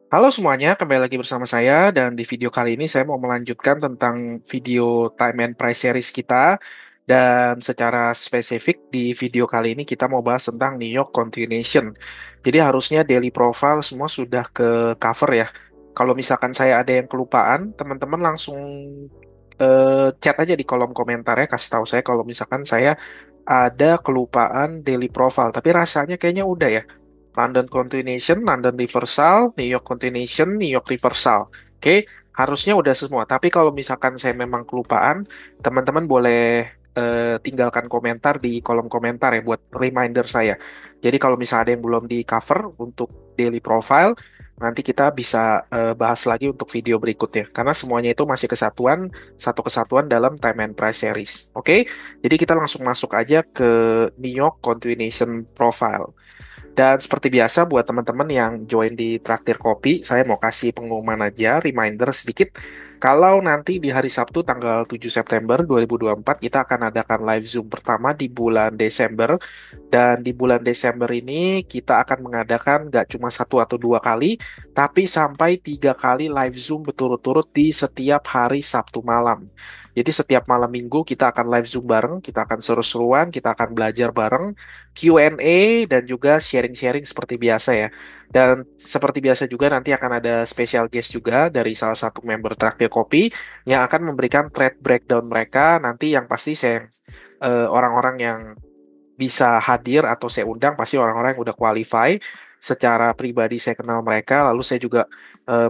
Halo semuanya, kembali lagi bersama saya dan di video kali ini saya mau melanjutkan tentang video time and price series kita dan secara spesifik di video kali ini kita mau bahas tentang New York Continuation. Jadi harusnya daily profile semua sudah ke cover ya. Kalau misalkan saya ada yang kelupaan, teman-teman langsung chat aja di kolom komentar ya, kasih tahu saya kalau misalkan saya ada kelupaan daily profile. Tapi rasanya kayaknya udah ya. London Continuation, London Reversal, New York Continuation, New York Reversal. Oke, harusnya udah semua. Tapi kalau misalkan saya memang kelupaan, teman-teman boleh tinggalkan komentar di kolom komentar ya buat reminder saya. Jadi kalau misalnya ada yang belum di cover untuk daily profile, nanti kita bisa bahas lagi untuk video berikutnya. Karena semuanya itu masih kesatuan, satu kesatuan dalam Time and Price Series. Oke, jadi kita langsung masuk aja ke New York Continuation Profile. Dan seperti biasa buat teman-teman yang join di Traktir Kopi, saya mau kasih pengumuman aja, reminder sedikit. Kalau nanti di hari Sabtu tanggal 7 September 2024 kita akan adakan live Zoom pertama di bulan Desember. Dan di bulan Desember ini kita akan mengadakan nggak cuma satu atau dua kali, tapi sampai tiga kali live Zoom berturut-turut di setiap hari Sabtu malam. Jadi setiap malam minggu kita akan live Zoom bareng, kita akan seru-seruan, kita akan belajar bareng, Q&A, dan juga sharing-sharing seperti biasa ya. Dan seperti biasa juga nanti akan ada special guest juga dari salah satu member Traktir Kopi yang akan memberikan trade breakdown mereka nanti yang pasti saya orang-orang yang bisa hadir atau saya undang pasti orang-orang yang udah qualify. Secara pribadi saya kenal mereka, lalu saya juga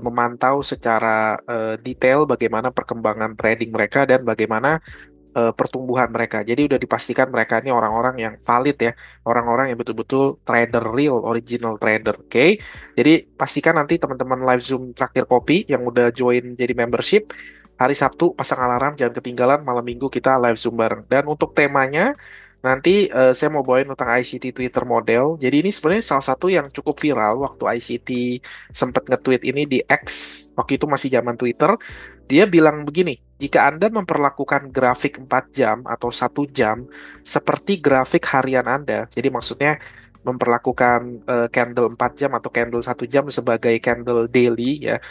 memantau secara detail bagaimana perkembangan trading mereka dan bagaimana pertumbuhan mereka. Jadi udah dipastikan mereka ini orang-orang yang valid ya, orang-orang yang betul-betul trader real, original trader. Oke. Jadi pastikan nanti teman-teman live Zoom Traktir Kopi yang udah join jadi membership hari Sabtu pasang alarm jangan ketinggalan malam Minggu kita live Zoom bareng. Dan untuk temanya nanti saya mau bawain tentang ICT Twitter model. Jadi ini sebenarnya salah satu yang cukup viral waktu ICT sempat nge-tweet ini di X waktu itu masih zaman Twitter. Dia bilang begini, jika Anda memperlakukan grafik 4 jam atau 1 jam seperti grafik harian Anda, jadi maksudnya memperlakukan candle 4 jam atau candle 1 jam sebagai candle daily ya,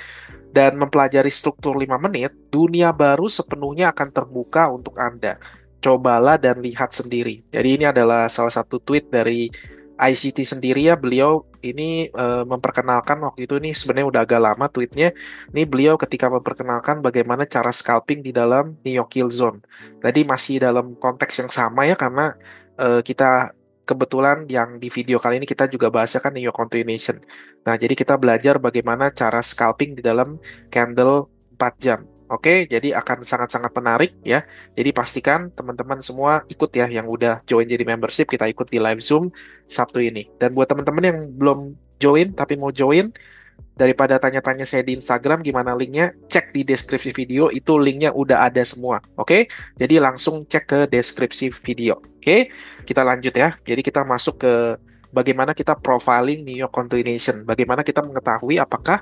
dan mempelajari struktur 5 menit, dunia baru sepenuhnya akan terbuka untuk Anda. Cobalah dan lihat sendiri. Jadi ini adalah salah satu tweet dari ICT sendiri ya. Beliau ini memperkenalkan waktu itu ini sebenarnya udah agak lama tweetnya. Ini beliau ketika memperkenalkan bagaimana cara scalping di dalam New York Kill Zone. Tadi masih dalam konteks yang sama ya karena kita kebetulan yang di video kali ini kita juga bahasnya kan New York Continuation. Nah, jadi kita belajar bagaimana cara scalping di dalam candle 4 jam. Oke, jadi akan sangat-sangat menarik ya. Jadi pastikan teman-teman semua ikut ya yang udah join jadi membership, kita ikut di live Zoom Sabtu ini. Dan buat teman-teman yang belum join tapi mau join, daripada tanya-tanya saya di Instagram gimana linknya, cek di deskripsi video, itu linknya udah ada semua. Oke, jadi langsung cek ke deskripsi video. Oke, kita lanjut ya. Jadi kita masuk ke bagaimana kita profiling New York Continuation. Bagaimana kita mengetahui apakah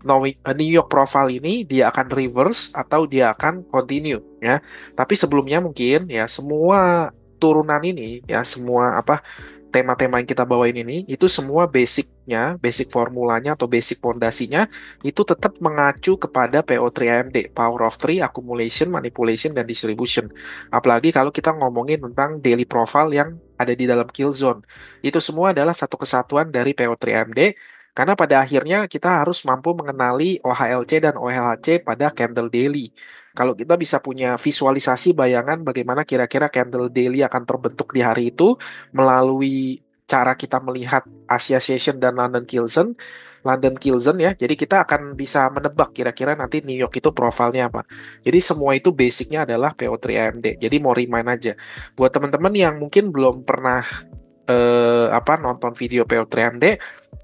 New York profile ini dia akan reverse atau dia akan continue ya. Tapi sebelumnya mungkin ya semua turunan ini ya semua apa tema-tema yang kita bawain ini itu semua basicnya, basic formulanya atau basic pondasinya itu tetap mengacu kepada PO3AMD, Power of Three, Accumulation, Manipulation, dan Distribution. Apalagi kalau kita ngomongin tentang daily profile yang ada di dalam kill zone. Itu semua adalah satu kesatuan dari PO3AMD karena pada akhirnya kita harus mampu mengenali OHLC dan OLHC pada candle daily. Kalau kita bisa punya visualisasi bayangan bagaimana kira-kira candle daily akan terbentuk di hari itu, melalui cara kita melihat Asia Session dan London Kilson ya. Jadi kita akan bisa menebak kira-kira nanti New York itu profilnya apa. Jadi semua itu basicnya adalah PO3 AMD. Jadi mau remind aja. Buat teman-teman yang mungkin belum pernah nonton video PO3 AMD,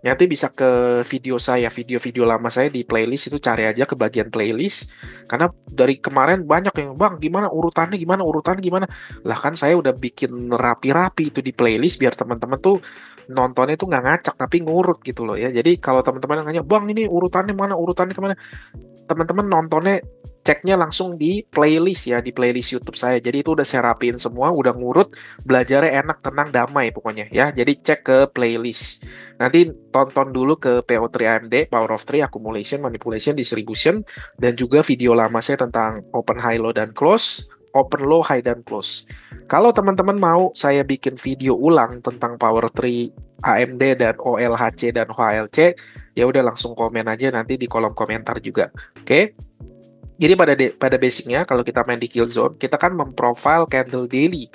nanti bisa ke video saya, video-video lama saya di playlist itu cari aja ke bagian playlist. Karena dari kemarin banyak yang bang gimana urutannya gimana. Lah kan saya udah bikin rapi-rapi itu di playlist biar teman-teman tuh nontonnya tuh nggak ngacak tapi ngurut gitu loh ya. Jadi kalau teman-teman yang nanya bang ini urutannya mana urutannya kemana, teman-teman nontonnya ceknya langsung di playlist ya, di playlist YouTube saya. Jadi itu udah saya rapiin semua, udah ngurut, belajarnya enak, tenang, damai pokoknya ya. Jadi cek ke playlist. Nanti tonton dulu ke PO3 AMD, Power of Three, Accumulation, Manipulation, Distribution, dan juga video lama saya tentang Open High Low dan Close, Open Low High dan Close. Kalau teman-teman mau saya bikin video ulang tentang Power 3 AMD dan OLHC dan HLC, ya udah langsung komen aja nanti di kolom komentar juga. Oke? Jadi pada basicnya kalau kita main di kill zone, kita kan memprofile candle daily.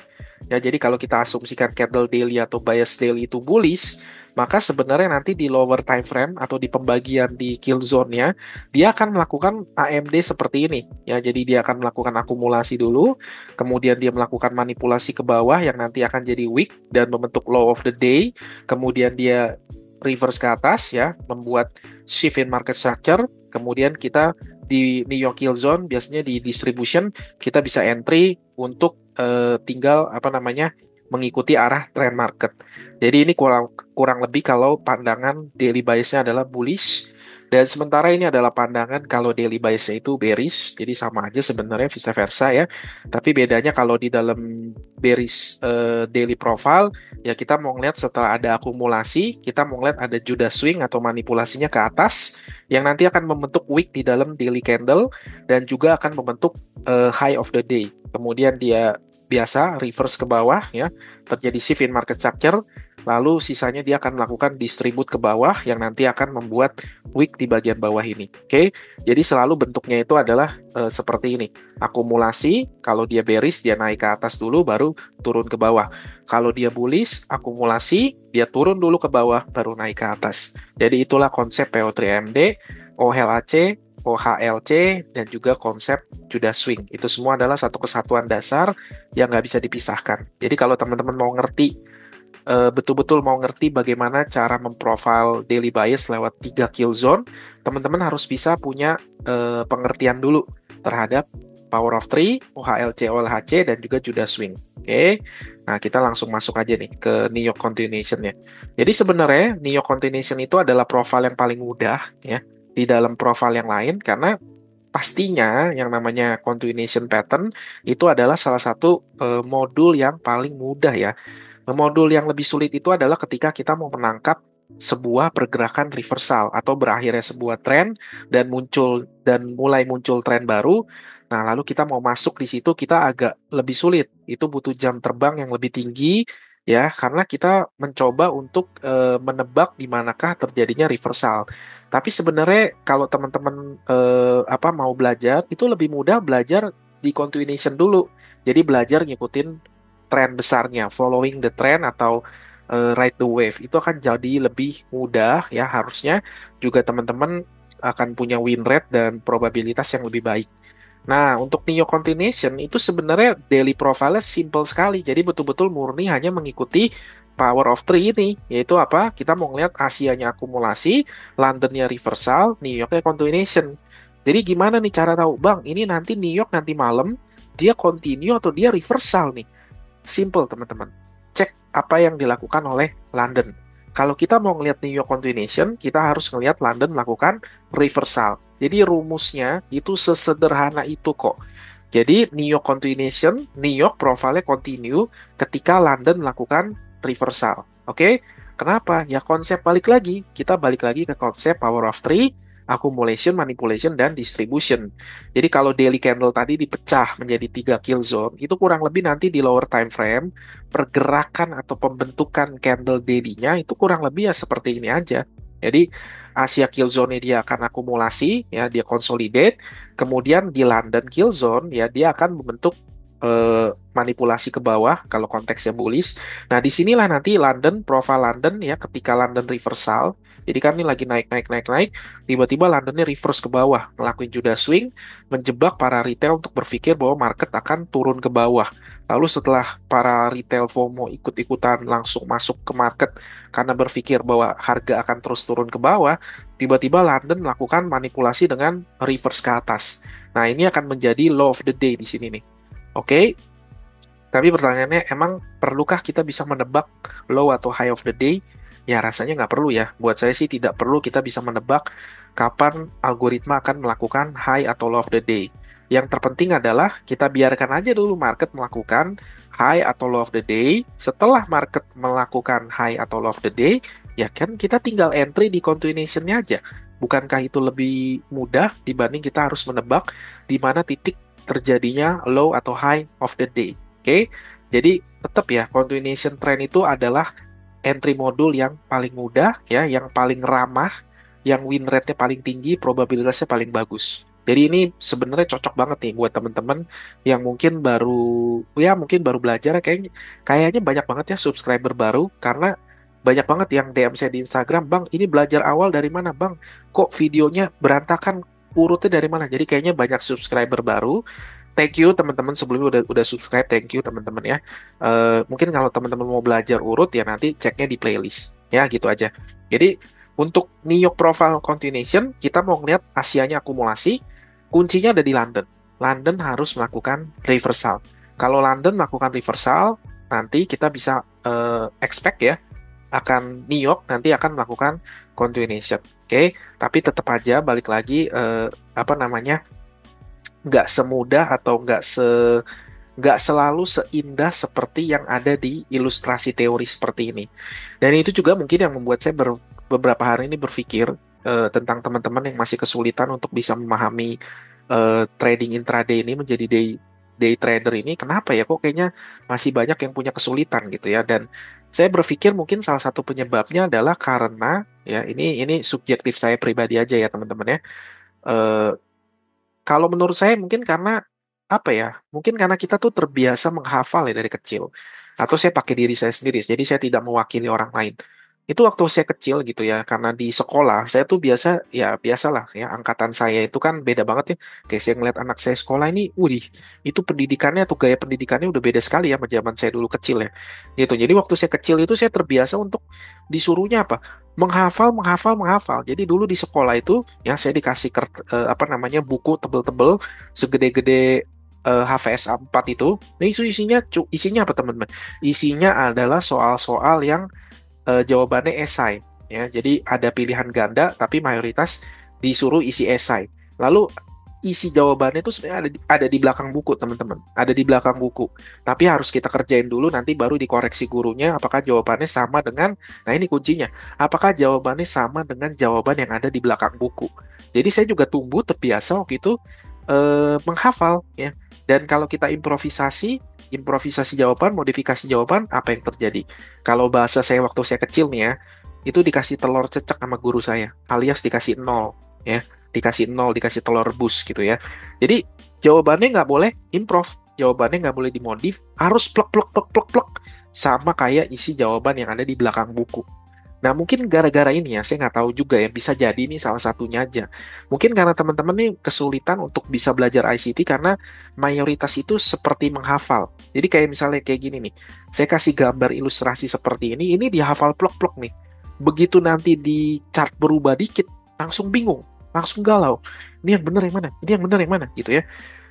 Ya, jadi kalau kita asumsikan candle daily atau bias daily itu bullish, maka sebenarnya nanti di lower time frame atau di pembagian di kill zone-nya, dia akan melakukan AMD seperti ini. Ya, jadi dia akan melakukan akumulasi dulu, kemudian dia melakukan manipulasi ke bawah yang nanti akan jadi wick dan membentuk low of the day, kemudian dia reverse ke atas ya, membuat shift in market structure, kemudian kita di New York Kill Zone biasanya di distribution kita bisa entry untuk tinggal apa namanya mengikuti arah trend market. Jadi ini kurang lebih kalau pandangan daily biasnya adalah bullish dan sementara ini adalah pandangan kalau daily biasnya itu bearish. Jadi sama aja sebenarnya vice versa ya. Tapi bedanya kalau di dalam bearish daily profile ya kita mau ngeliat setelah ada akumulasi, kita mau ngeliat ada Judah swing atau manipulasinya ke atas yang nanti akan membentuk wick di dalam daily candle dan juga akan membentuk high of the day. Kemudian dia biasa reverse ke bawah ya, terjadi shift in market structure, lalu sisanya dia akan melakukan distribute ke bawah yang nanti akan membuat wick di bagian bawah ini. Oke. Jadi selalu bentuknya itu adalah seperti ini. Akumulasi, kalau dia bearish dia naik ke atas dulu baru turun ke bawah. Kalau dia bullish, akumulasi, dia turun dulu ke bawah baru naik ke atas. Jadi itulah konsep PO3AMD, OLHC, OHLC, dan juga konsep Judah Swing. Itu semua adalah satu kesatuan dasar yang nggak bisa dipisahkan. Jadi kalau teman-teman mau ngerti, betul-betul mau ngerti bagaimana cara memprofile daily bias lewat 3 kill zone, teman-teman harus bisa punya pengertian dulu terhadap Power of Three, OHLC, OLHC, dan juga Judah Swing. Oke, nah kita langsung masuk aja nih ke New York Continuation-nya. Jadi sebenarnya New York Continuation itu adalah profile yang paling mudah ya di dalam profile yang lain karena pastinya yang namanya continuation pattern itu adalah salah satu modul yang paling mudah ya. Modul yang lebih sulit itu adalah ketika kita mau menangkap sebuah pergerakan reversal atau berakhirnya sebuah tren dan mulai muncul tren baru. Nah, lalu kita mau masuk di situ kita agak lebih sulit. Itu butuh jam terbang yang lebih tinggi ya karena kita mencoba untuk menebak di manakah terjadinya reversal. Tapi sebenarnya kalau teman-teman mau belajar itu lebih mudah belajar di continuation dulu. Jadi belajar ngikutin tren besarnya, following the trend atau ride the wave itu akan jadi lebih mudah ya harusnya juga teman-teman akan punya win rate dan probabilitas yang lebih baik. Nah, untuk Neo Continuation itu sebenarnya daily profile simple sekali. Jadi betul-betul murni hanya mengikuti Power of Three ini, yaitu apa? Kita mau ngeliat Asianya akumulasi, Londonnya reversal, New Yorknya continuation. Jadi gimana nih cara tahu, Bang, ini nanti New York nanti malam, dia continue atau dia reversal nih? Simple, teman-teman. Cek apa yang dilakukan oleh London. Kalau kita mau ngelihat New York Continuation, kita harus ngelihat London melakukan reversal. Jadi rumusnya itu sesederhana itu kok. Jadi New York Continuation, New York profile continue ketika London melakukan reversal. Oke? Kenapa? Ya konsep balik lagi. Kita balik lagi ke konsep Power of Three, accumulation, manipulation, dan distribution. Jadi kalau daily candle tadi dipecah menjadi 3 kill zone, itu kurang lebih nanti di lower time frame, pergerakan atau pembentukan candle daily-nya itu kurang lebih ya seperti ini aja. Jadi Asia kill zone dia akan akumulasi, ya dia consolidate, kemudian di London kill zone ya dia akan membentuk manipulasi ke bawah kalau konteksnya bullish. Nah disinilah nanti London, profile London ya ketika London reversal. Jadi kan ini lagi naik, tiba-tiba Londonnya reverse ke bawah, ngelakuin Judah swing, menjebak para retail untuk berpikir bahwa market akan turun ke bawah. Lalu setelah para retail FOMO ikut-ikutan langsung masuk ke market karena berpikir bahwa harga akan terus turun ke bawah, tiba-tiba London melakukan manipulasi dengan reverse ke atas. Nah ini akan menjadi low of the day di sini nih. Oke, tapi pertanyaannya emang perlukah kita bisa menebak low atau high of the day? Ya rasanya nggak perlu ya. Buat saya sih tidak perlu kita bisa menebak kapan algoritma akan melakukan high atau low of the day. Yang terpenting adalah kita biarkan aja dulu market melakukan high atau low of the day. Setelah market melakukan high atau low of the day, ya kan kita tinggal entry di continuation-nya aja. Bukankah itu lebih mudah dibanding kita harus menebak di mana titik terjadinya low atau high of the day. Oke? Jadi tetap ya, continuation trend itu adalah entry modul yang paling mudah ya, yang paling ramah, yang win rate-nya paling tinggi, probabilitasnya paling bagus. Jadi ini sebenarnya cocok banget nih buat teman-teman yang mungkin baru ya mungkin baru belajar, kayaknya banyak banget ya subscriber baru karena banyak banget yang DM saya di Instagram, "Bang, ini belajar awal dari mana, Bang? Kok videonya berantakan? Urutnya dari mana?" Jadi kayaknya banyak subscriber baru. Thank you teman-teman sebelumnya udah subscribe, thank you teman-teman ya. Mungkin kalau teman-teman mau belajar urut ya nanti ceknya di playlist ya gitu aja. Jadi untuk New York Profile Continuation kita mau ngeliat Asianya akumulasi, kuncinya ada di London. London harus melakukan reversal. Kalau London melakukan reversal, nanti kita bisa expect ya akan New York nanti akan melakukan continuation. Oke, tapi tetap aja balik lagi apa namanya, nggak semudah atau nggak selalu seindah seperti yang ada di ilustrasi teori seperti ini. Dan itu juga mungkin yang membuat saya beberapa hari ini berpikir tentang teman-teman yang masih kesulitan untuk bisa memahami trading intraday ini menjadi day trader ini. Kenapa ya kok kayaknya masih banyak yang punya kesulitan gitu ya. Dan saya berpikir mungkin salah satu penyebabnya adalah karena ya ini subjektif saya pribadi aja ya teman-teman ya. Eh, Kalau menurut saya mungkin karena apa ya? Mungkin karena kita tuh terbiasa menghafal ya dari kecil. Atau saya pakai diri saya sendiri. Jadi saya tidak mewakili orang lain. Itu waktu saya kecil gitu ya, karena di sekolah saya tuh biasa ya biasalah ya angkatan saya itu kan beda banget ya. Kayak saya ngeliat anak saya sekolah ini, wih, itu pendidikannya atau gaya pendidikannya udah beda sekali ya sama zaman saya dulu kecil ya. Gitu. Jadi waktu saya kecil itu saya terbiasa untuk disuruhnya apa? Menghafal, menghafal, menghafal. Jadi dulu di sekolah itu ya saya dikasih apa namanya buku tebel-tebel segede-gede HVS A4 itu. Nah, isinya apa teman-teman? Isinya adalah soal-soal yang jawabannya esai ya. Jadi ada pilihan ganda tapi mayoritas disuruh isi esai. Lalu isi jawabannya itu sebenarnya ada di belakang buku teman-teman, ada di belakang buku. Tapi harus kita kerjain dulu nanti baru dikoreksi gurunya apakah jawabannya sama dengan, nah ini kuncinya, apakah jawabannya sama dengan jawaban yang ada di belakang buku. Jadi saya juga tumbuh terbiasa waktu itu menghafal ya. Dan kalau kita improvisasi jawaban, modifikasi jawaban, apa yang terjadi? Kalau bahasa saya waktu saya kecil nih ya, itu dikasih telur cecak sama guru saya, alias dikasih nol, ya, dikasih nol, dikasih telur rebus gitu ya. Jadi jawabannya nggak boleh improv, jawabannya nggak boleh dimodif, harus plek plek plek plek plek, sama kayak isi jawaban yang ada di belakang buku. Nah, mungkin gara-gara ini ya, saya nggak tahu juga ya, bisa jadi ini salah satunya aja. Mungkin karena teman-teman nih kesulitan untuk bisa belajar ICT karena mayoritas itu seperti menghafal. Jadi kayak misalnya kayak gini nih, saya kasih gambar ilustrasi seperti ini dihafal plok-plok nih. Begitu nanti di chart berubah dikit, langsung bingung, langsung galau. Ini yang benar yang mana? Ini yang benar yang mana? Gitu ya.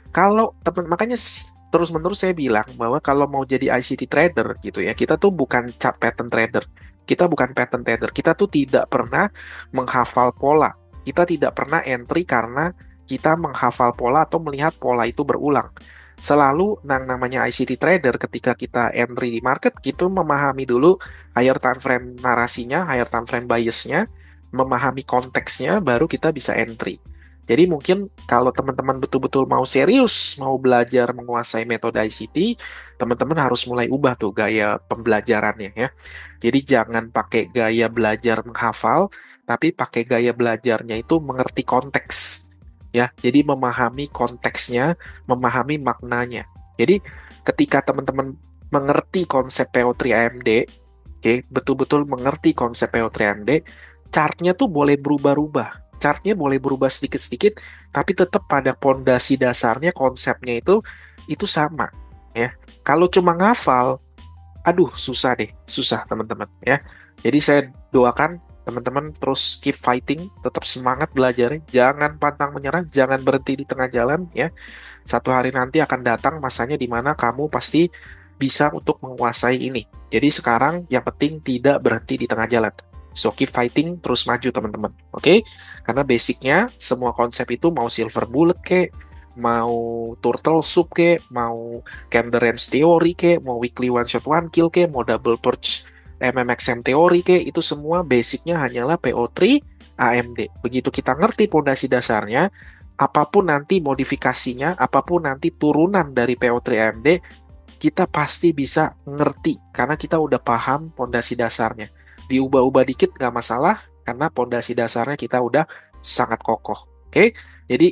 Kalau teman makanya terus-menerus saya bilang bahwa kalau mau jadi ICT trader gitu ya, kita tuh bukan chart pattern trader. Kita bukan pattern trader. Kita tuh tidak pernah menghafal pola. Kita tidak pernah entry karena kita menghafal pola atau melihat pola itu berulang. Selalu yang namanya ICT trader ketika kita entry di market, kita memahami dulu higher time frame narasinya, higher time frame biasnya, memahami konteksnya, baru kita bisa entry. Jadi mungkin kalau teman-teman betul-betul mau serius, mau belajar menguasai metode ICT, teman-teman harus mulai ubah tuh gaya pembelajarannya ya. Jadi jangan pakai gaya belajar menghafal, tapi pakai gaya belajarnya itu mengerti konteks. Ya, jadi memahami konteksnya, memahami maknanya. Jadi ketika teman-teman mengerti konsep PO3 AMD, oke, betul-betul mengerti konsep PO3 AMD, chartnya tuh boleh berubah-ubah. Chartnya boleh berubah sedikit-sedikit, tapi tetap pada pondasi dasarnya konsepnya itu sama. Ya, kalau cuma ngafal, aduh susah deh, susah teman-teman ya. Jadi saya doakan teman-teman terus keep fighting, tetap semangat belajarnya, jangan pantang menyerah, jangan berhenti di tengah jalan ya. Satu hari nanti akan datang masanya di mana kamu pasti bisa untuk menguasai ini. Jadi sekarang yang penting tidak berhenti di tengah jalan. So keep fighting, terus maju teman-teman. Oke? Karena basicnya semua konsep itu mau silver bullet kek, mau turtle soup ke, mau candle range theory ke, mau weekly one shot one kill ke, mau double purge MMXM teori ke, itu semua basicnya hanyalah PO3 AMD. Begitu kita ngerti pondasi dasarnya, apapun nanti modifikasinya, apapun nanti turunan dari PO3 AMD, kita pasti bisa ngerti karena kita udah paham pondasi dasarnya. Diubah-ubah dikit nggak masalah karena pondasi dasarnya kita udah sangat kokoh. Oke, jadi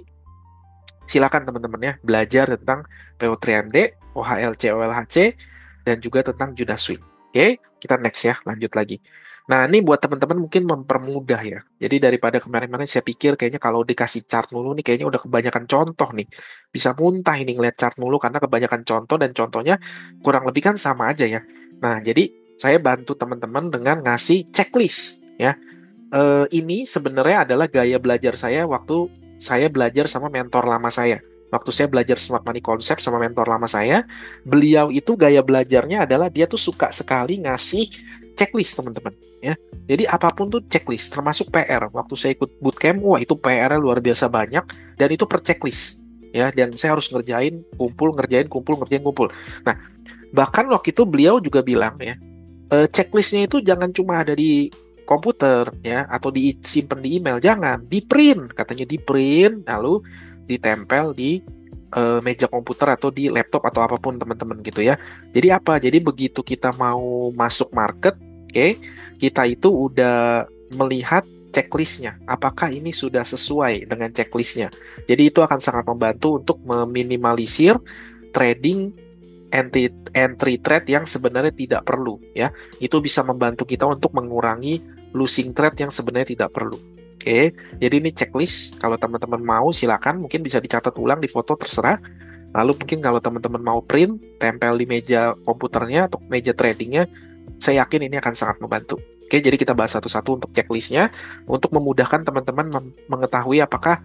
silakan teman-teman ya belajar tentang PO3MD, OHLC, OLHC, dan juga tentang Judas Swing. Oke, kita next ya, lanjut lagi. Nah, ini buat teman-teman mungkin mempermudah ya. Jadi daripada kemarin-kemarin saya pikir kayaknya kalau dikasih chart mulu nih kayaknya udah kebanyakan contoh nih. Bisa muntah ini ngeliat chart mulu karena kebanyakan contoh dan contohnya kurang lebih kan sama aja ya. Nah, jadi saya bantu teman-teman dengan ngasih checklist ya. Ini sebenarnya adalah gaya belajar saya waktu saya belajar sama mentor lama saya. Waktu saya belajar Smart Money Concept sama mentor lama saya, beliau itu gaya belajarnya adalah dia tuh suka sekali ngasih checklist teman-teman. Ya, jadi apapun tuh checklist, termasuk PR. Waktu saya ikut bootcamp, wah itu PR-nya luar biasa banyak dan itu per checklist. Ya, dan saya harus ngerjain, kumpul, ngerjain, kumpul, ngerjain, kumpul. Nah, bahkan waktu itu beliau juga bilang ya, checklistnya itu jangan cuma ada di komputer ya atau disimpan di email, jangan di print, katanya di print lalu ditempel di meja komputer atau di laptop atau apapun teman-teman gitu ya. Jadi apa? Jadi begitu kita mau masuk market, oke, kita itu udah melihat checklistnya, apakah ini sudah sesuai dengan checklistnya. Jadi itu akan sangat membantu untuk meminimalisir trading entry trade yang sebenarnya tidak perlu ya. Itu bisa membantu kita untuk mengurangi losing trade yang sebenarnya tidak perlu. Oke, jadi ini checklist. Kalau teman-teman mau silakan, mungkin bisa dicatat ulang di foto terserah. Lalu mungkin kalau teman-teman mau print, tempel di meja komputernya atau meja tradingnya, saya yakin ini akan sangat membantu. Oke, jadi kita bahas satu-satu untuk checklistnya untuk memudahkan teman-teman mengetahui apakah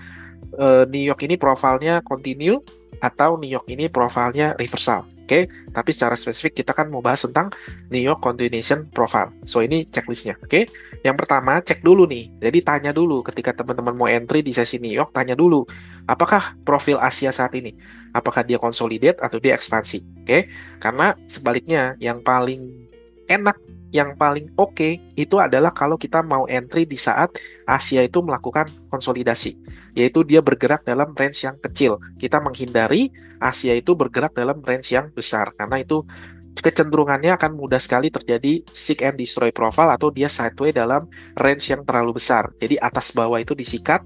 New York ini profilnya continue atau New York ini profilnya reversal. Oke, tapi secara spesifik kita kan mau bahas tentang New York continuation profile. So ini checklistnya. Oke, yang pertama cek dulu nih. Jadi tanya dulu ketika teman-teman mau entry di sesi New York, tanya dulu apakah profil Asia saat ini, apakah dia consolidate atau dia ekspansi. Oke, karena sebaliknya yang paling enak, yang paling oke itu adalah kalau kita mau entry di saat Asia itu melakukan konsolidasi, yaitu dia bergerak dalam range yang kecil. Kita menghindari Asia itu bergerak dalam range yang besar, karena itu kecenderungannya akan mudah sekali terjadi seek and destroy profile atau dia sideways dalam range yang terlalu besar. Jadi atas bawah itu disikat,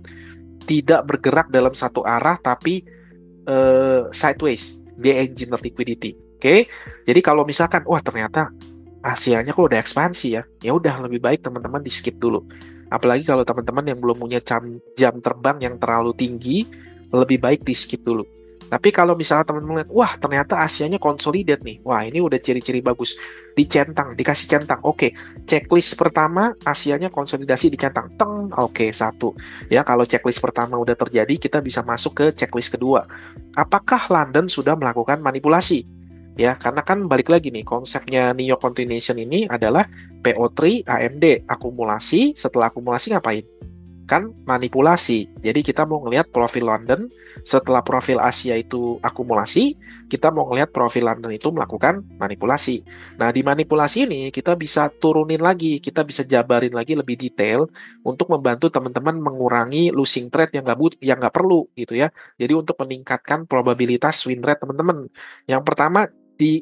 tidak bergerak dalam satu arah tapi sideways, dia engineer liquidity. Oke, jadi kalau misalkan wah ternyata Asianya kok udah ekspansi ya, ya udah lebih baik teman-teman di skip dulu. Apalagi kalau teman-teman yang belum punya jam terbang yang terlalu tinggi, lebih baik di skip dulu. Tapi kalau misalnya teman-teman lihat, wah ternyata Asianya konsolidate nih, wah ini udah ciri-ciri bagus, dicentang, dikasih centang. Oke, checklist pertama Asianya konsolidasi dicentang, teng, oke satu. Ya kalau checklist pertama udah terjadi, kita bisa masuk ke checklist kedua. Apakah London sudah melakukan manipulasi? Ya, karena kan balik lagi nih, konsepnya New York Continuation ini adalah PO3 AMD, akumulasi, setelah akumulasi ngapain? Kan manipulasi. Jadi kita mau ngelihat profil London, setelah profil Asia itu akumulasi, kita mau ngelihat profil London itu melakukan manipulasi. Nah, di manipulasi ini kita bisa turunin lagi, kita bisa jabarin lagi lebih detail untuk membantu teman-teman mengurangi losing trade yang nggak perlu gitu ya. Jadi untuk meningkatkan probabilitas win rate teman-teman. Yang pertama di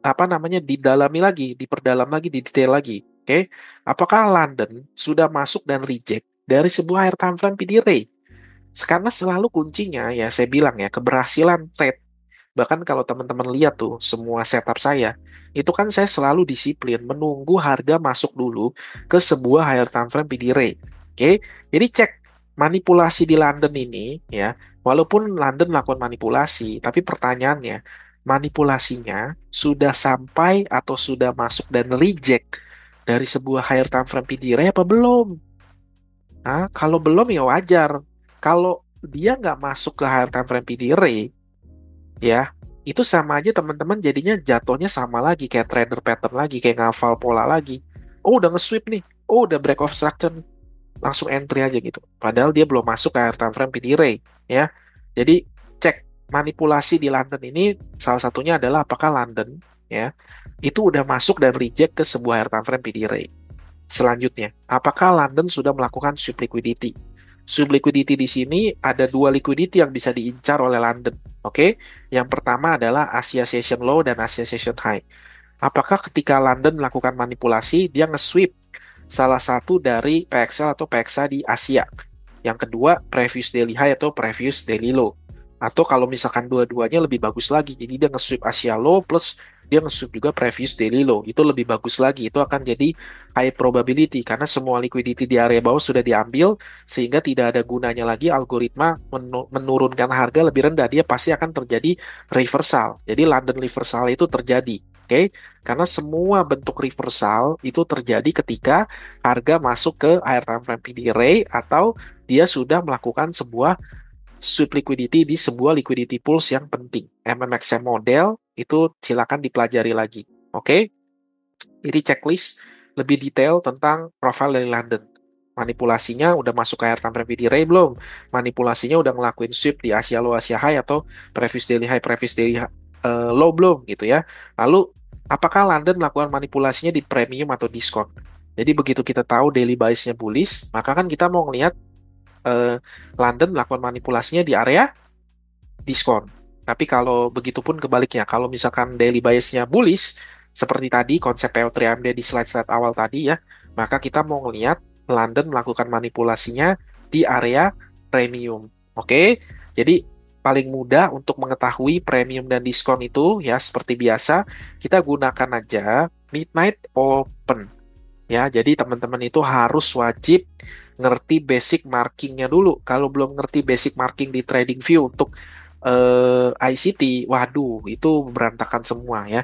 apa namanya didalami lagi, diperdalam lagi, didetail lagi. Oke, apakah London sudah masuk dan reject dari sebuah higher time frame PD Ray? Karena selalu kuncinya ya saya bilang ya keberhasilan trade. Bahkan kalau teman-teman lihat tuh semua setup saya, itu kan saya selalu disiplin menunggu harga masuk dulu ke sebuah higher time frame PD Ray. Oke, jadi cek manipulasi di London ini ya, walaupun London melakukan manipulasi, tapi pertanyaannya manipulasinya sudah sampai atau sudah masuk dan reject dari sebuah higher time frame PD Ray apa belum? Nah, kalau belum ya wajar. Kalau dia nggak masuk ke higher time frame PD Ray, ya itu sama aja teman-teman jadinya jatuhnya sama lagi kayak trader pattern lagi, kayak ngafal pola lagi. Oh udah nge-sweep nih, oh udah break of structure, langsung entry aja gitu. Padahal dia belum masuk ke higher time frame PD Ray, ya. Jadi cek manipulasi di London ini salah satunya adalah apakah London ya itu udah masuk dan reject ke sebuah air time frame PD Ray. Selanjutnya, apakah London sudah melakukan sweep liquidity? Sweep liquidity di sini ada dua liquidity yang bisa diincar oleh London. Oke, yang pertama adalah Asia Session Low dan Asia Session High. Apakah ketika London melakukan manipulasi, dia nge-sweep salah satu dari PXL atau PXA di Asia? Yang kedua, previous daily high atau previous daily low. Atau kalau misalkan dua-duanya lebih bagus lagi, jadi dia nge-sweep Asia low plus dia nge-sweep juga previous daily low. Itu lebih bagus lagi, itu akan jadi high probability karena semua liquidity di area bawah sudah diambil sehingga tidak ada gunanya lagi algoritma menurunkan harga lebih rendah. Dia pasti akan terjadi reversal. Jadi London reversal itu terjadi. Oke, karena semua bentuk reversal itu terjadi ketika harga masuk ke higher time frame PD Ray atau dia sudah melakukan sebuah sweep liquidity di sebuah liquidity pools yang penting. MMXM model itu silakan dipelajari lagi. Oke, ini checklist lebih detail tentang profile dari London. Manipulasinya udah masuk ke air time frame PD Ray belum? Manipulasinya udah ngelakuin sweep di Asia Low, Asia High atau previous daily low belum gitu ya. Lalu apakah London melakukan manipulasinya di premium atau diskon? Jadi begitu kita tahu daily biasnya bullish, maka kan kita mau ngelihat London melakukan manipulasinya di area diskon. Tapi kalau begitupun kebaliknya, kalau misalkan daily biasnya bullish, seperti tadi konsep PO3AMD di slide-slide awal tadi ya, maka kita mau ngelihat London melakukan manipulasinya di area premium. Oke, jadi paling mudah untuk mengetahui premium dan diskon itu ya seperti biasa, kita gunakan aja midnight open. Ya, jadi teman-teman itu harus wajib ngerti basic markingnya dulu. Kalau belum ngerti basic marking di TradingView untuk ICT, waduh, itu berantakan semua ya.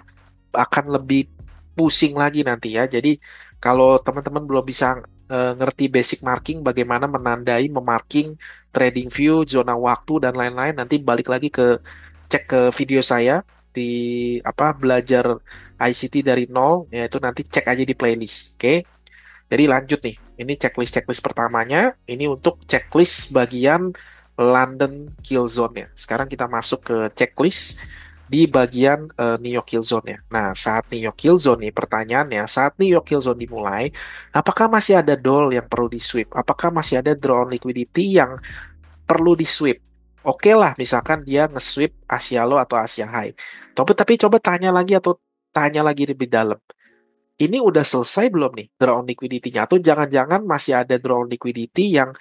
Akan lebih pusing lagi nanti ya. Jadi kalau teman-teman belum bisa ngerti basic marking, bagaimana menandai, memarking TradingView, zona waktu dan lain-lain, nanti balik lagi cek ke video saya di belajar ICT dari nol, yaitu nanti cek aja di playlist. Oke. Jadi lanjut nih, ini checklist pertamanya, ini untuk checklist bagian London kill zone-nya. Sekarang kita masuk ke checklist di bagian New York kill zone-nya. Nah, saat New York kill zone nih, pertanyaannya, saat New York kill zone dimulai, apakah masih ada doll yang perlu di-sweep? Apakah masih ada draw on liquidity yang perlu di-sweep? Oke lah, misalkan dia nge-sweep Asia Low atau Asia High. Tapi coba tanya lagi atau tanya lagi lebih dalam. Ini udah selesai belum nih draw on liquidity-nya? Atau jangan-jangan masih ada draw on liquidity yang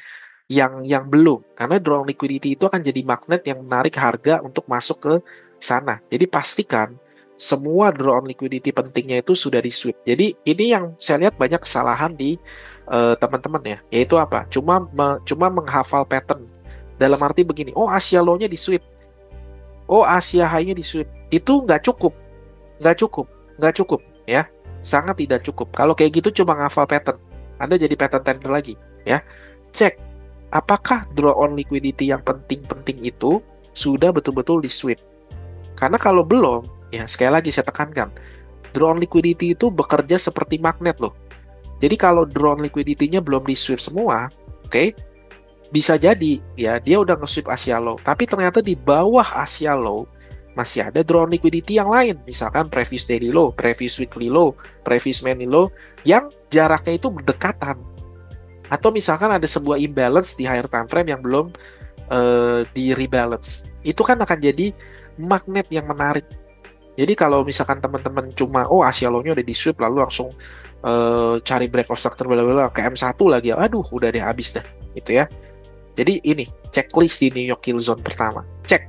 belum? Karena draw on liquidity itu akan jadi magnet yang menarik harga untuk masuk ke sana. Jadi pastikan semua draw on liquidity pentingnya itu sudah di sweep. Jadi ini yang saya lihat banyak kesalahan di teman-teman ya, yaitu apa? Cuma menghafal pattern. Dalam arti begini, oh Asia Low-nya di sweep, oh Asia High-nya di sweep. Itu nggak cukup, nggak cukup, nggak cukup ya. Sangat tidak cukup. Kalau kayak gitu cuma ngafal pattern. Anda jadi pattern tender lagi ya. Cek apakah draw on liquidity yang penting-penting itu sudah betul-betul di sweep. Karena kalau belum, ya sekali lagi saya tekankan, draw on liquidity itu bekerja seperti magnet loh. Jadi kalau draw on liquidity-nya belum di sweep semua, oke, bisa jadi ya dia udah nge-sweep Asia Low, tapi ternyata di bawah Asia Low masih ada draw on liquidity yang lain, misalkan previous daily low, previous weekly low, previous monthly low, yang jaraknya itu berdekatan. Atau misalkan ada sebuah imbalance di higher time frame yang belum di rebalance. Itu kan akan jadi magnet yang menarik. Jadi kalau misalkan teman-teman cuma, oh Asia Low-nya udah di sweep, lalu langsung cari break of structure, bla-bla-bla, ke M1 lagi, aduh udah deh habis dah, gitu ya. Jadi ini, checklist di New York Kill Zone pertama. Cek,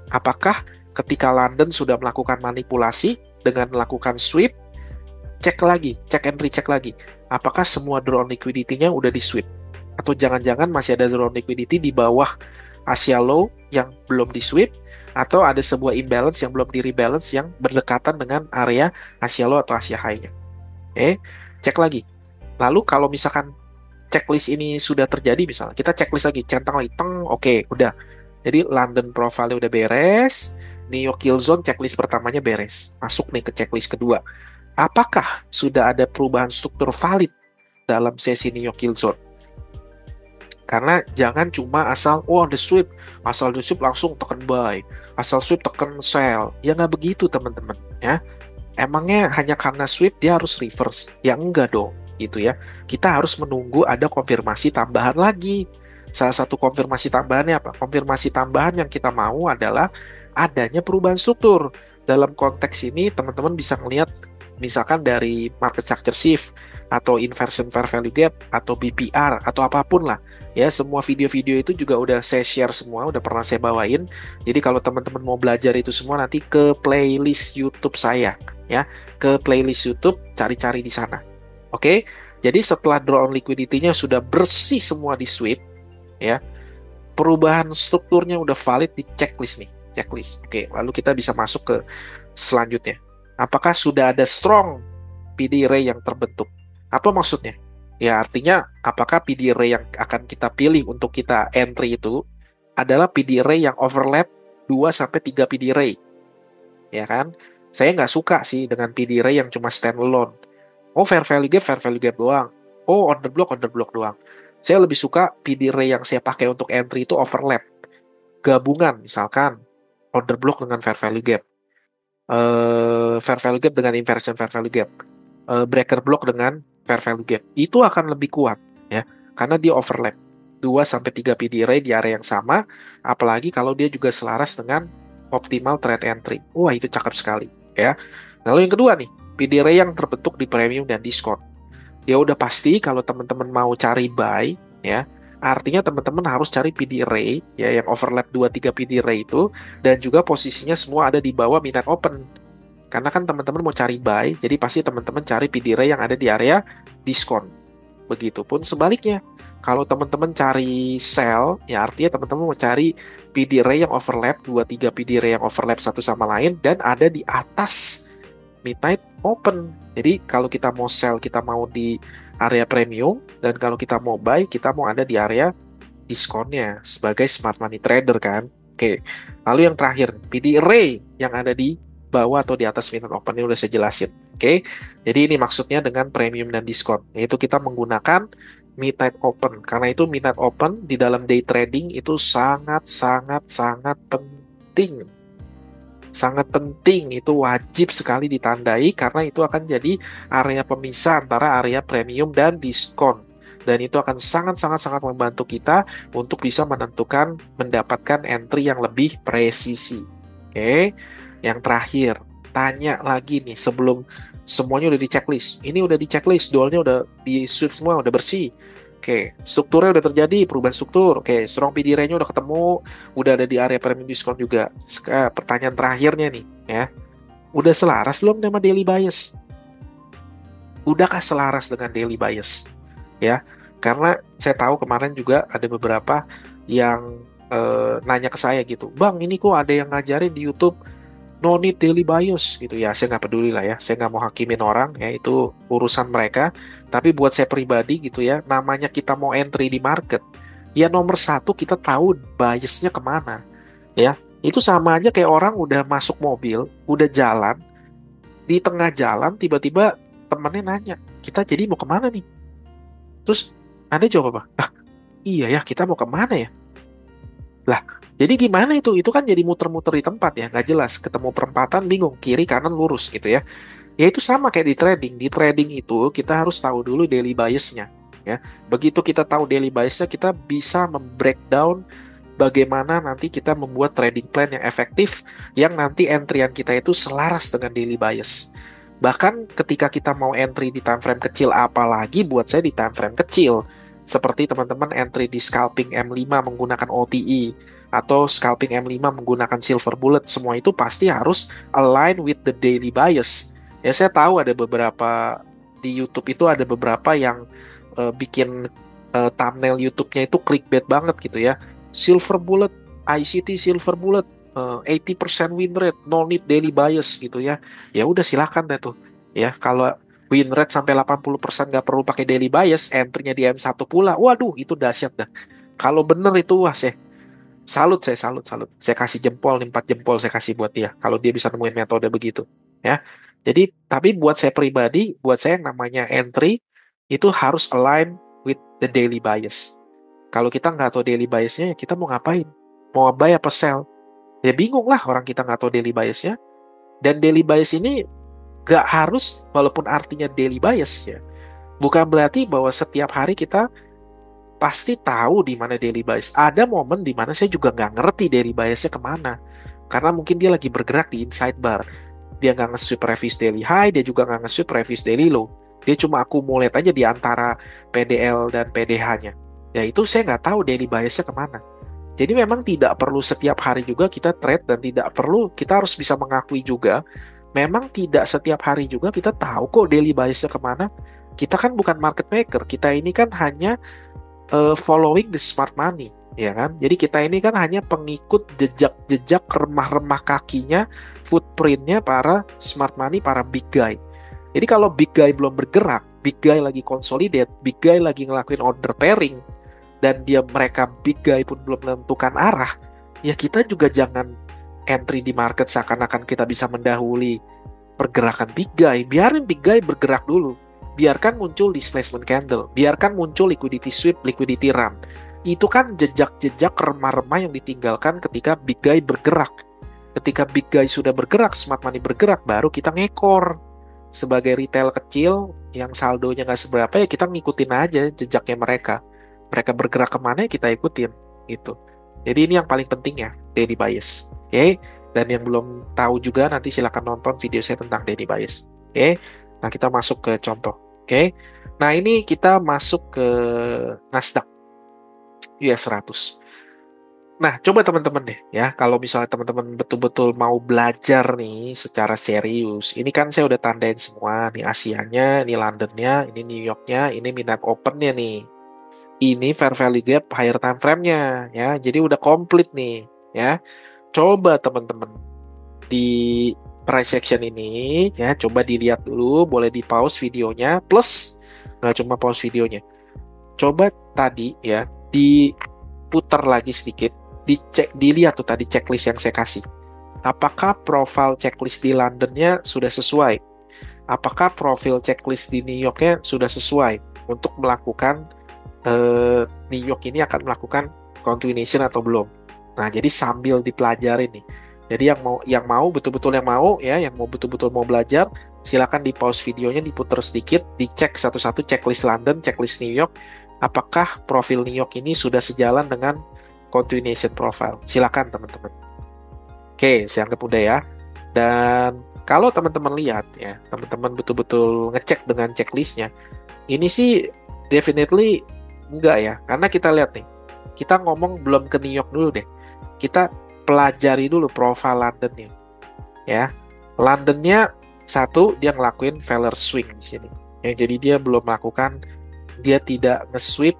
apakah ketika London sudah melakukan manipulasi dengan melakukan sweep, cek lagi, cek and recheck lagi. Apakah semua draw on liquidity-nya udah di sweep? Atau jangan-jangan masih ada draw on liquidity di bawah Asia Low yang belum di sweep? Atau ada sebuah imbalance yang belum di rebalance yang berdekatan dengan area Asia Low atau Asia High-nya? Cek lagi. Lalu kalau misalkan checklist ini sudah terjadi, misalnya kita checklist lagi, centang lagi, oke, udah. Jadi London profile udah beres, New York Kill Zone checklist pertamanya beres. Masuk nih ke checklist kedua. Apakah sudah ada perubahan struktur valid dalam sesi New York Kill Zone? Karena jangan cuma asal, oh asal the sweep langsung tekan buy, asal sweep tekan sell. Ya nggak begitu teman-teman ya. Emangnya hanya karena sweep dia harus reverse? Ya enggak dong, gitu ya. Kita harus menunggu ada konfirmasi tambahan lagi. Salah satu konfirmasi tambahannya apa? Konfirmasi tambahan yang kita mau adalah adanya perubahan struktur. Dalam konteks ini, teman-teman bisa melihat misalkan dari market structure shift atau inversion fair value gap atau BPR atau apapun lah ya, semua video-video itu juga udah saya share semua, udah pernah saya bawain. Jadi kalau teman-teman mau belajar itu semua nanti ke playlist YouTube saya ya, ke playlist YouTube, cari-cari di sana. Oke, jadi setelah draw on liquidity-nya sudah bersih semua di sweep ya, perubahan strukturnya udah valid di checklist nih, checklist. Oke, lalu kita bisa masuk ke selanjutnya. Apakah sudah ada strong PD array yang terbentuk? Apa maksudnya? Ya artinya apakah PD array yang akan kita pilih untuk kita entry itu adalah PD array yang overlap 2 sampai 3 PD array. Ya kan? Saya nggak suka sih dengan PD array yang cuma standalone. Oh, fair value gap doang. Oh, order block doang. Saya lebih suka PD array yang saya pakai untuk entry itu overlap. Gabungan, misalkan order block dengan fair value gap. Fair value gap dengan inversion fair value gap. Breaker block dengan fair value gap. Itu akan lebih kuat, ya. Karena dia overlap. 2 sampai 3 PD array di area yang sama, apalagi kalau dia juga selaras dengan optimal trade entry. Wah, itu cakep sekali, ya. Lalu yang kedua nih, PD array yang terbentuk di premium dan diskon. Ya udah pasti kalau teman-teman mau cari buy, ya, artinya teman-teman harus cari PD array ya yang overlap 2-3 PD array itu dan juga posisinya semua ada di bawah minute open. Karena kan teman-teman mau cari buy, jadi pasti teman-teman cari PD array yang ada di area diskon. Begitupun sebaliknya. Kalau teman-teman cari sell, ya artinya teman-teman mau cari PD array yang overlap, 2-3 PD array yang overlap satu sama lain dan ada di atas midnight open. Jadi kalau kita mau sell, kita mau di area premium, dan kalau kita mau buy, kita mau ada di area diskonnya sebagai smart money trader kan. Oke. Lalu yang terakhir, PD array yang ada di bawah atau di atas midnight open ini udah saya jelasin. Oke. Jadi ini maksudnya dengan premium dan diskon, yaitu kita menggunakan midnight open. Karena itu midnight open di dalam day trading itu sangat sangat sangat penting, sangat penting, itu wajib sekali ditandai karena itu akan jadi area pemisah antara area premium dan diskon. Dan itu akan sangat-sangat-sangat membantu kita untuk bisa menentukan, mendapatkan entry yang lebih presisi. Oke, yang terakhir, tanya lagi nih sebelum semuanya udah di checklist. Ini udah di checklist, dualnya udah di sweep semua, udah bersih. Oke, strukturnya udah terjadi, perubahan struktur. Oke, strong PD array-nya udah ketemu, udah ada di area premium diskon juga. Pertanyaan terakhirnya nih, ya. Udah selaras belum sama daily bias? Udahkah selaras dengan daily bias? Ya, karena saya tahu kemarin juga ada beberapa yang nanya ke saya gitu, Bang, ini kok ada yang ngajarin di YouTube no need daily bias gitu ya. Saya nggak peduli lah ya, saya nggak mau hakimin orang ya, itu urusan mereka. Tapi buat saya pribadi gitu ya, namanya kita mau entry di market, ya nomor satu kita tahu biasnya kemana ya. Itu sama aja kayak orang udah masuk mobil, udah jalan, di tengah jalan tiba-tiba temennya nanya, kita jadi mau kemana nih? Terus Anda jawab apa? Ah, iya ya, kita mau kemana ya? Lah, jadi gimana itu? Itu kan jadi muter-muter di tempat ya, nggak jelas. Ketemu perempatan, bingung, kiri, kanan, lurus gitu ya. Ya itu sama kayak di trading. Di trading itu kita harus tahu dulu daily bias-nya. Ya. Begitu kita tahu daily bias-nya, kita bisa membreakdown bagaimana nanti kita membuat trading plan yang efektif, yang nanti entryan kita itu selaras dengan daily bias. Bahkan ketika kita mau entry di time frame kecil, apalagi buat saya di time frame kecil, seperti teman-teman entry di scalping M5 menggunakan OTE, atau scalping M5 menggunakan silver bullet, semua itu pasti harus align with the daily bias. Ya saya tahu ada beberapa di YouTube itu ada beberapa yang bikin thumbnail YouTube-nya itu clickbait banget gitu ya. Silver bullet, ICT silver bullet, 80% win rate, no need daily bias gitu ya. Ya udah silakan deh tuh. Ya, kalau win rate sampai 80% nggak perlu pakai daily bias, entry-nya di M1 pula. Waduh, itu dahsyat dah. Kalau bener itu wah saya salut, salut. Saya kasih jempol, 4 jempol saya kasih buat dia. Kalau dia bisa nemuin metode begitu. Ya. Jadi, tapi buat saya pribadi, buat saya yang namanya entry, itu harus align with the daily bias. Kalau kita nggak tahu daily biasnya, ya kita mau ngapain? Mau buy apa sell? Ya bingung lah orang kita nggak tahu daily biasnya. Dan daily bias ini nggak harus, walaupun artinya daily bias ya, bukan berarti bahwa setiap hari kita pasti tahu di mana daily bias. Ada momen di mana saya juga nggak ngerti daily biasnya kemana. Karena mungkin dia lagi bergerak di inside bar. Dia nggak nge-sweep previous daily high, dia juga nggak nge-sweep previous daily low. Dia cuma accumulate aja di antara PDL dan PDH-nya. Ya itu saya nggak tahu daily biasnya kemana. Jadi memang tidak perlu setiap hari juga kita trade, dan tidak perlu, kita harus bisa mengakui juga, memang tidak setiap hari juga kita tahu kok daily biasnya kemana. Kita kan bukan market maker, kita ini kan hanya following the smart money, ya kan? Jadi kita ini kan hanya pengikut jejak-jejak remah-remah kakinya, footprintnya para smart money, para big guy. Jadi kalau big guy belum bergerak, big guy lagi consolidate, big guy lagi ngelakuin order pairing, dan mereka big guy pun belum menentukan arah, ya kita juga jangan entry di market seakan-akan kita bisa mendahului pergerakan big guy. Biarin big guy bergerak dulu. Biarkan muncul displacement candle, biarkan muncul liquidity sweep, liquidity run. Itu kan jejak-jejak remah-remah yang ditinggalkan ketika big guy bergerak. Ketika big guy sudah bergerak, smart money bergerak, baru kita ngekor. Sebagai retail kecil yang saldonya nggak seberapa, ya kita ngikutin aja jejaknya mereka. Mereka bergerak kemana, ya kita ikutin. Gitu. Jadi ini yang paling penting ya, daily bias. Oke? Dan yang belum tahu juga, nanti silakan nonton video saya tentang daily bias. Oke? Nah, kita masuk ke contoh. Oke. Nah, ini kita masuk ke Nasdaq US 100. Nah, coba teman-teman deh ya, kalau misalnya teman-teman betul-betul mau belajar nih secara serius, ini kan saya udah tandain semua, nih Asianya, ini Londonnya, ini New Yorknya, ini Midnight Opennya nih. Ini fair value gap higher time frame-nya ya. Jadi udah komplit nih ya. Coba teman-teman di price action ini ya, coba dilihat dulu, boleh di pause videonya, plus nggak cuma pause videonya, coba tadi ya diputar lagi sedikit, dilihat tuh tadi checklist yang saya kasih, apakah profil checklist di Londonnya sudah sesuai, apakah profil checklist di New Yorknya sudah sesuai untuk melakukan New York ini akan melakukan continuation atau belum. Nah, jadi sambil dipelajari nih. Jadi yang mau betul-betul yang mau betul-betul mau belajar, silakan di pause videonya, diputar sedikit, dicek satu-satu checklist London, checklist New York, apakah profil New York ini sudah sejalan dengan continuation profile. Silakan teman-teman. Oke, saya anggap udah ya. Dan kalau teman-teman lihat ya, teman-teman betul-betul ngecek dengan checklistnya, ini sih definitely enggak ya, karena kita lihat nih, kita ngomong belum ke New York dulu deh, kita pelajari dulu profil Londonnya ya. Londonnya satu, dia ngelakuin failure swing di sini ya, jadi dia belum melakukan, dia tidak nge-sweep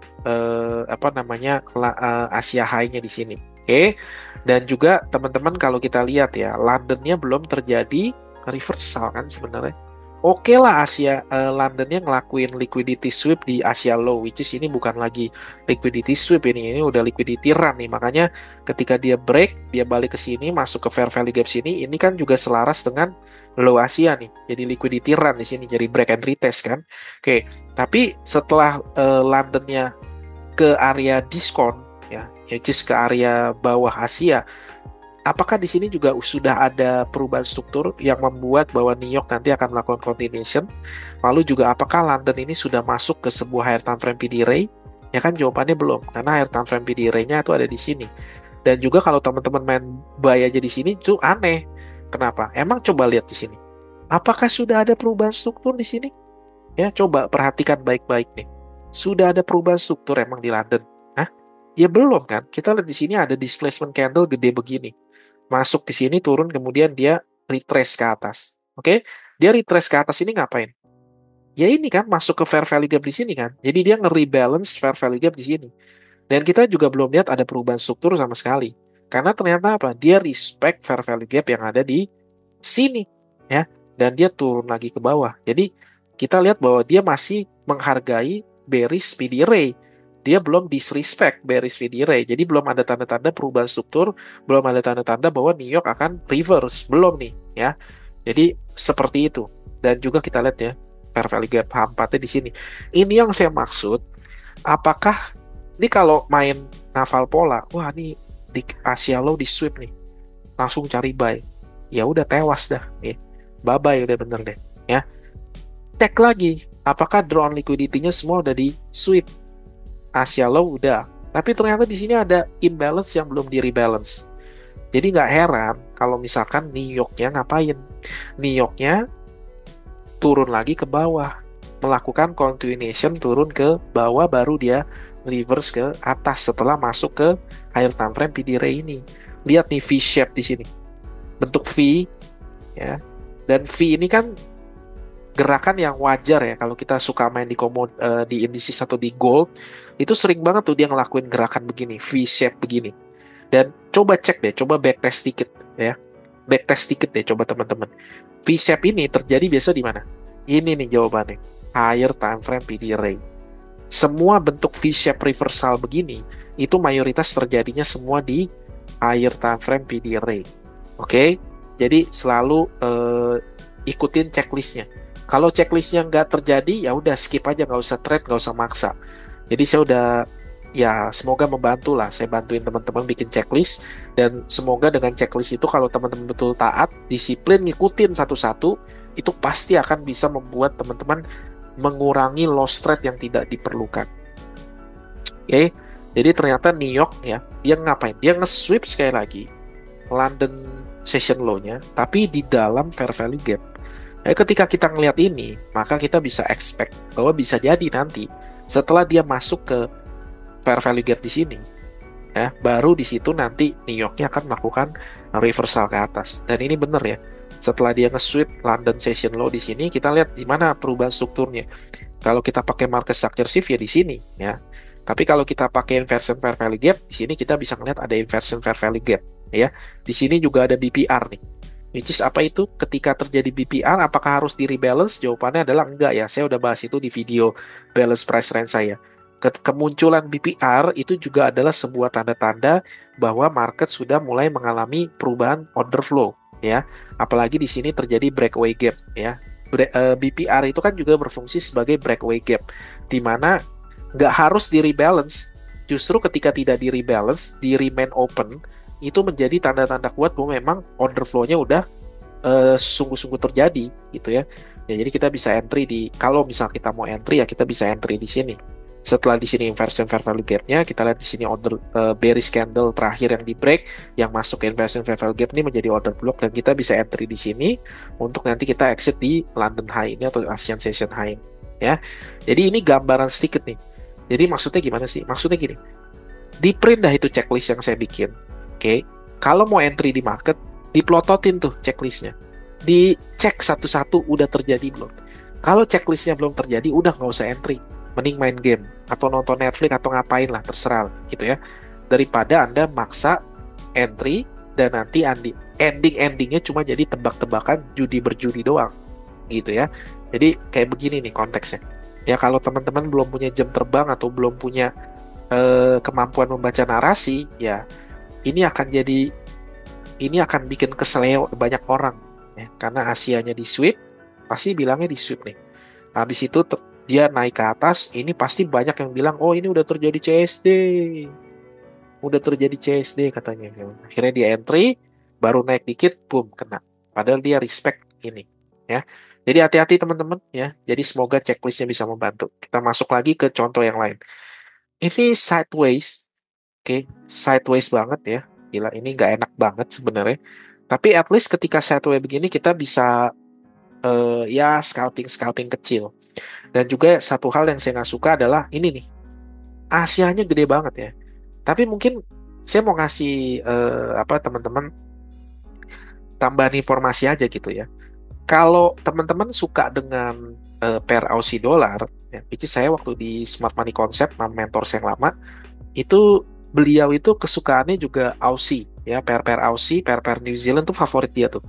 Asia high-nya di sini. Oke. Dan juga teman-teman kalau kita lihat ya, Londonnya belum terjadi reversal kan sebenarnya. Oke lah Londonnya ngelakuin liquidity sweep di Asia low, which is ini bukan lagi liquidity sweep, ini udah liquidity run nih. Makanya ketika dia break, dia balik ke sini, masuk ke fair value gap sini, ini kan juga selaras dengan low Asia nih. Jadi liquidity run di sini, jadi break and retest kan. Oke, tapi setelah Londonnya ke area diskon ya, which is ke area bawah Asia, apakah di sini juga sudah ada perubahan struktur yang membuat bahwa New York nanti akan melakukan continuation? Lalu juga apakah London ini sudah masuk ke sebuah higher time frame PD Ray? Ya kan jawabannya belum, karena higher time frame PD Ray-nya itu ada di sini. Dan juga kalau teman-teman main buy aja di sini itu aneh. Kenapa? Emang coba lihat di sini. Apakah sudah ada perubahan struktur di sini? Ya, coba perhatikan baik-baik nih. Sudah ada perubahan struktur emang di London? Hah? Ya belum kan? Kita lihat di sini ada displacement candle gede begini. Masuk di sini, turun, kemudian dia retrace ke atas. Oke? Dia retrace ke atas ini ngapain? Ya ini kan, masuk ke fair value gap di sini kan. Jadi dia nge-rebalance fair value gap di sini. Dan kita juga belum lihat ada perubahan struktur sama sekali. Karena ternyata apa? Dia respect fair value gap yang ada di sini. Ya. Dan dia turun lagi ke bawah. Jadi kita lihat bahwa dia masih menghargai bearish PD Ray. Dia belum disrespect bearish PD Ray. Jadi belum ada tanda-tanda perubahan struktur, belum ada tanda-tanda bahwa New York akan reverse, belum nih ya. Jadi seperti itu. Dan juga kita lihat ya, fair value gap H4-nya di sini. Ini yang saya maksud, apakah Ini kalau main naval pola, wah ini di Asia low di sweep nih, langsung cari buy. Ya udah tewas dah, ya. Bye bye udah bener deh, ya. Cek lagi, apakah draw on liquidity-nya semua udah di sweep. Asia low udah, tapi ternyata di sini ada imbalance yang belum di rebalance. Jadi nggak heran kalau misalkan New York-nya ngapain? New York-nya turun lagi ke bawah, melakukan continuation turun ke bawah, baru dia reverse ke atas setelah masuk ke higher time frame PD Ray ini. Lihat nih V shape di sini, bentuk V, ya. Dan V ini kan gerakan yang wajar ya kalau kita suka main di indices atau di gold, itu sering banget tuh dia ngelakuin gerakan begini, V shape begini. Dan coba cek deh, coba backtest dikit ya. Backtest dikit deh coba teman-teman. V shape ini terjadi biasa di mana? Ini nih jawabannya. Higher time frame PD Ray. Semua bentuk V shape reversal begini itu mayoritas terjadinya semua di higher time frame PD Ray. Oke? Jadi selalu ikutin checklistnya. Kalau checklistnya nggak terjadi, ya udah skip aja, nggak usah trade, nggak usah maksa. Jadi saya udah, ya semoga membantu lah. Saya bantuin teman-teman bikin checklist, dan semoga dengan checklist itu kalau teman-teman betul taat, disiplin, ngikutin satu-satu, itu pasti akan bisa membuat teman-teman mengurangi loss trade yang tidak diperlukan. Oke, jadi ternyata New York ya, dia ngapain? Dia nge-sweep sekali lagi London session low-nya, tapi di dalam fair value gap. Ketika kita ngelihat ini, maka kita bisa expect bahwa bisa jadi nanti setelah dia masuk ke fair value gap di sini, ya, baru di situ nanti New York-nya akan melakukan reversal ke atas. Dan ini benar ya. Setelah dia nge-sweep London session low di sini, kita lihat di mana perubahan strukturnya. Kalau kita pakai market structure shift ya di sini, ya. Tapi kalau kita pakai inversion fair value gap, di sini kita bisa ngelihat ada inversion fair value gap, ya. Di sini juga ada BPR nih. Which is apa itu? Ketika terjadi BPR, apakah harus di rebalance? Jawabannya adalah enggak ya. Saya udah bahas itu di video balance price range saya. Kemunculan BPR itu juga adalah sebuah tanda-tanda bahwa market sudah mulai mengalami perubahan order flow, ya. Apalagi di sini terjadi breakaway gap, ya. BPR itu kan juga berfungsi sebagai breakaway gap, di mana nggak harus di rebalance. Justru ketika tidak di rebalance, di remain open, itu menjadi tanda-tanda kuat bahwa memang order flow-nya udah sungguh-sungguh terjadi gitu ya. Jadi kita bisa entry kalau misal kita mau entry ya kita bisa entry di sini. Setelah di sini inversion fair value gap-nya, kita lihat di sini order bearish candle terakhir yang di break, yang masuk ke inversion fair value gap ini menjadi order block, dan kita bisa entry di sini untuk nanti kita exit di London high ini atau Asian session high ya. Jadi ini gambaran sedikit nih. Jadi maksudnya gimana sih? Maksudnya gini. Di print dah itu checklist yang saya bikin. Oke, kalau mau entry di market, diplototin tuh checklistnya. Dicek satu-satu udah terjadi belum. Kalau checklistnya belum terjadi, udah nggak usah entry. Mending main game, atau nonton Netflix, atau ngapain lah, terserah gitu ya. Daripada Anda maksa entry, dan nanti ending-endingnya cuma jadi tebak-tebakan judi berjudi doang. Gitu ya. Jadi kayak begini nih konteksnya. Ya kalau teman-teman belum punya jam terbang, atau belum punya kemampuan membaca narasi, ya ini akan bikin kesel banyak orang ya, karena Asianya di sweep, pasti bilangnya di sweep nih. Habis itu dia naik ke atas, ini pasti banyak yang bilang, oh ini udah terjadi CSD katanya. Akhirnya dia entry, baru naik dikit, boom, kena. Padahal dia respect ini ya. Jadi hati-hati teman-teman ya. Jadi semoga checklistnya bisa membantu. Kita masuk lagi ke contoh yang lain. Ini sideways. Oke, sideways banget ya. Gila, ini nggak enak banget sebenarnya. Tapi at least ketika sideways begini kita bisa ya scalping kecil. Dan juga satu hal yang saya nggak suka adalah ini nih. Asianya gede banget ya. Tapi mungkin saya mau ngasih teman-teman tambahan informasi aja gitu ya. Kalau teman-teman suka dengan pair Aussie dollar, ya, which is saya waktu di Smart Money Concept, mentor saya yang lama, itu beliau itu kesukaannya juga Aussie ya, pair Aussie, pair New Zealand tuh favorit dia tuh.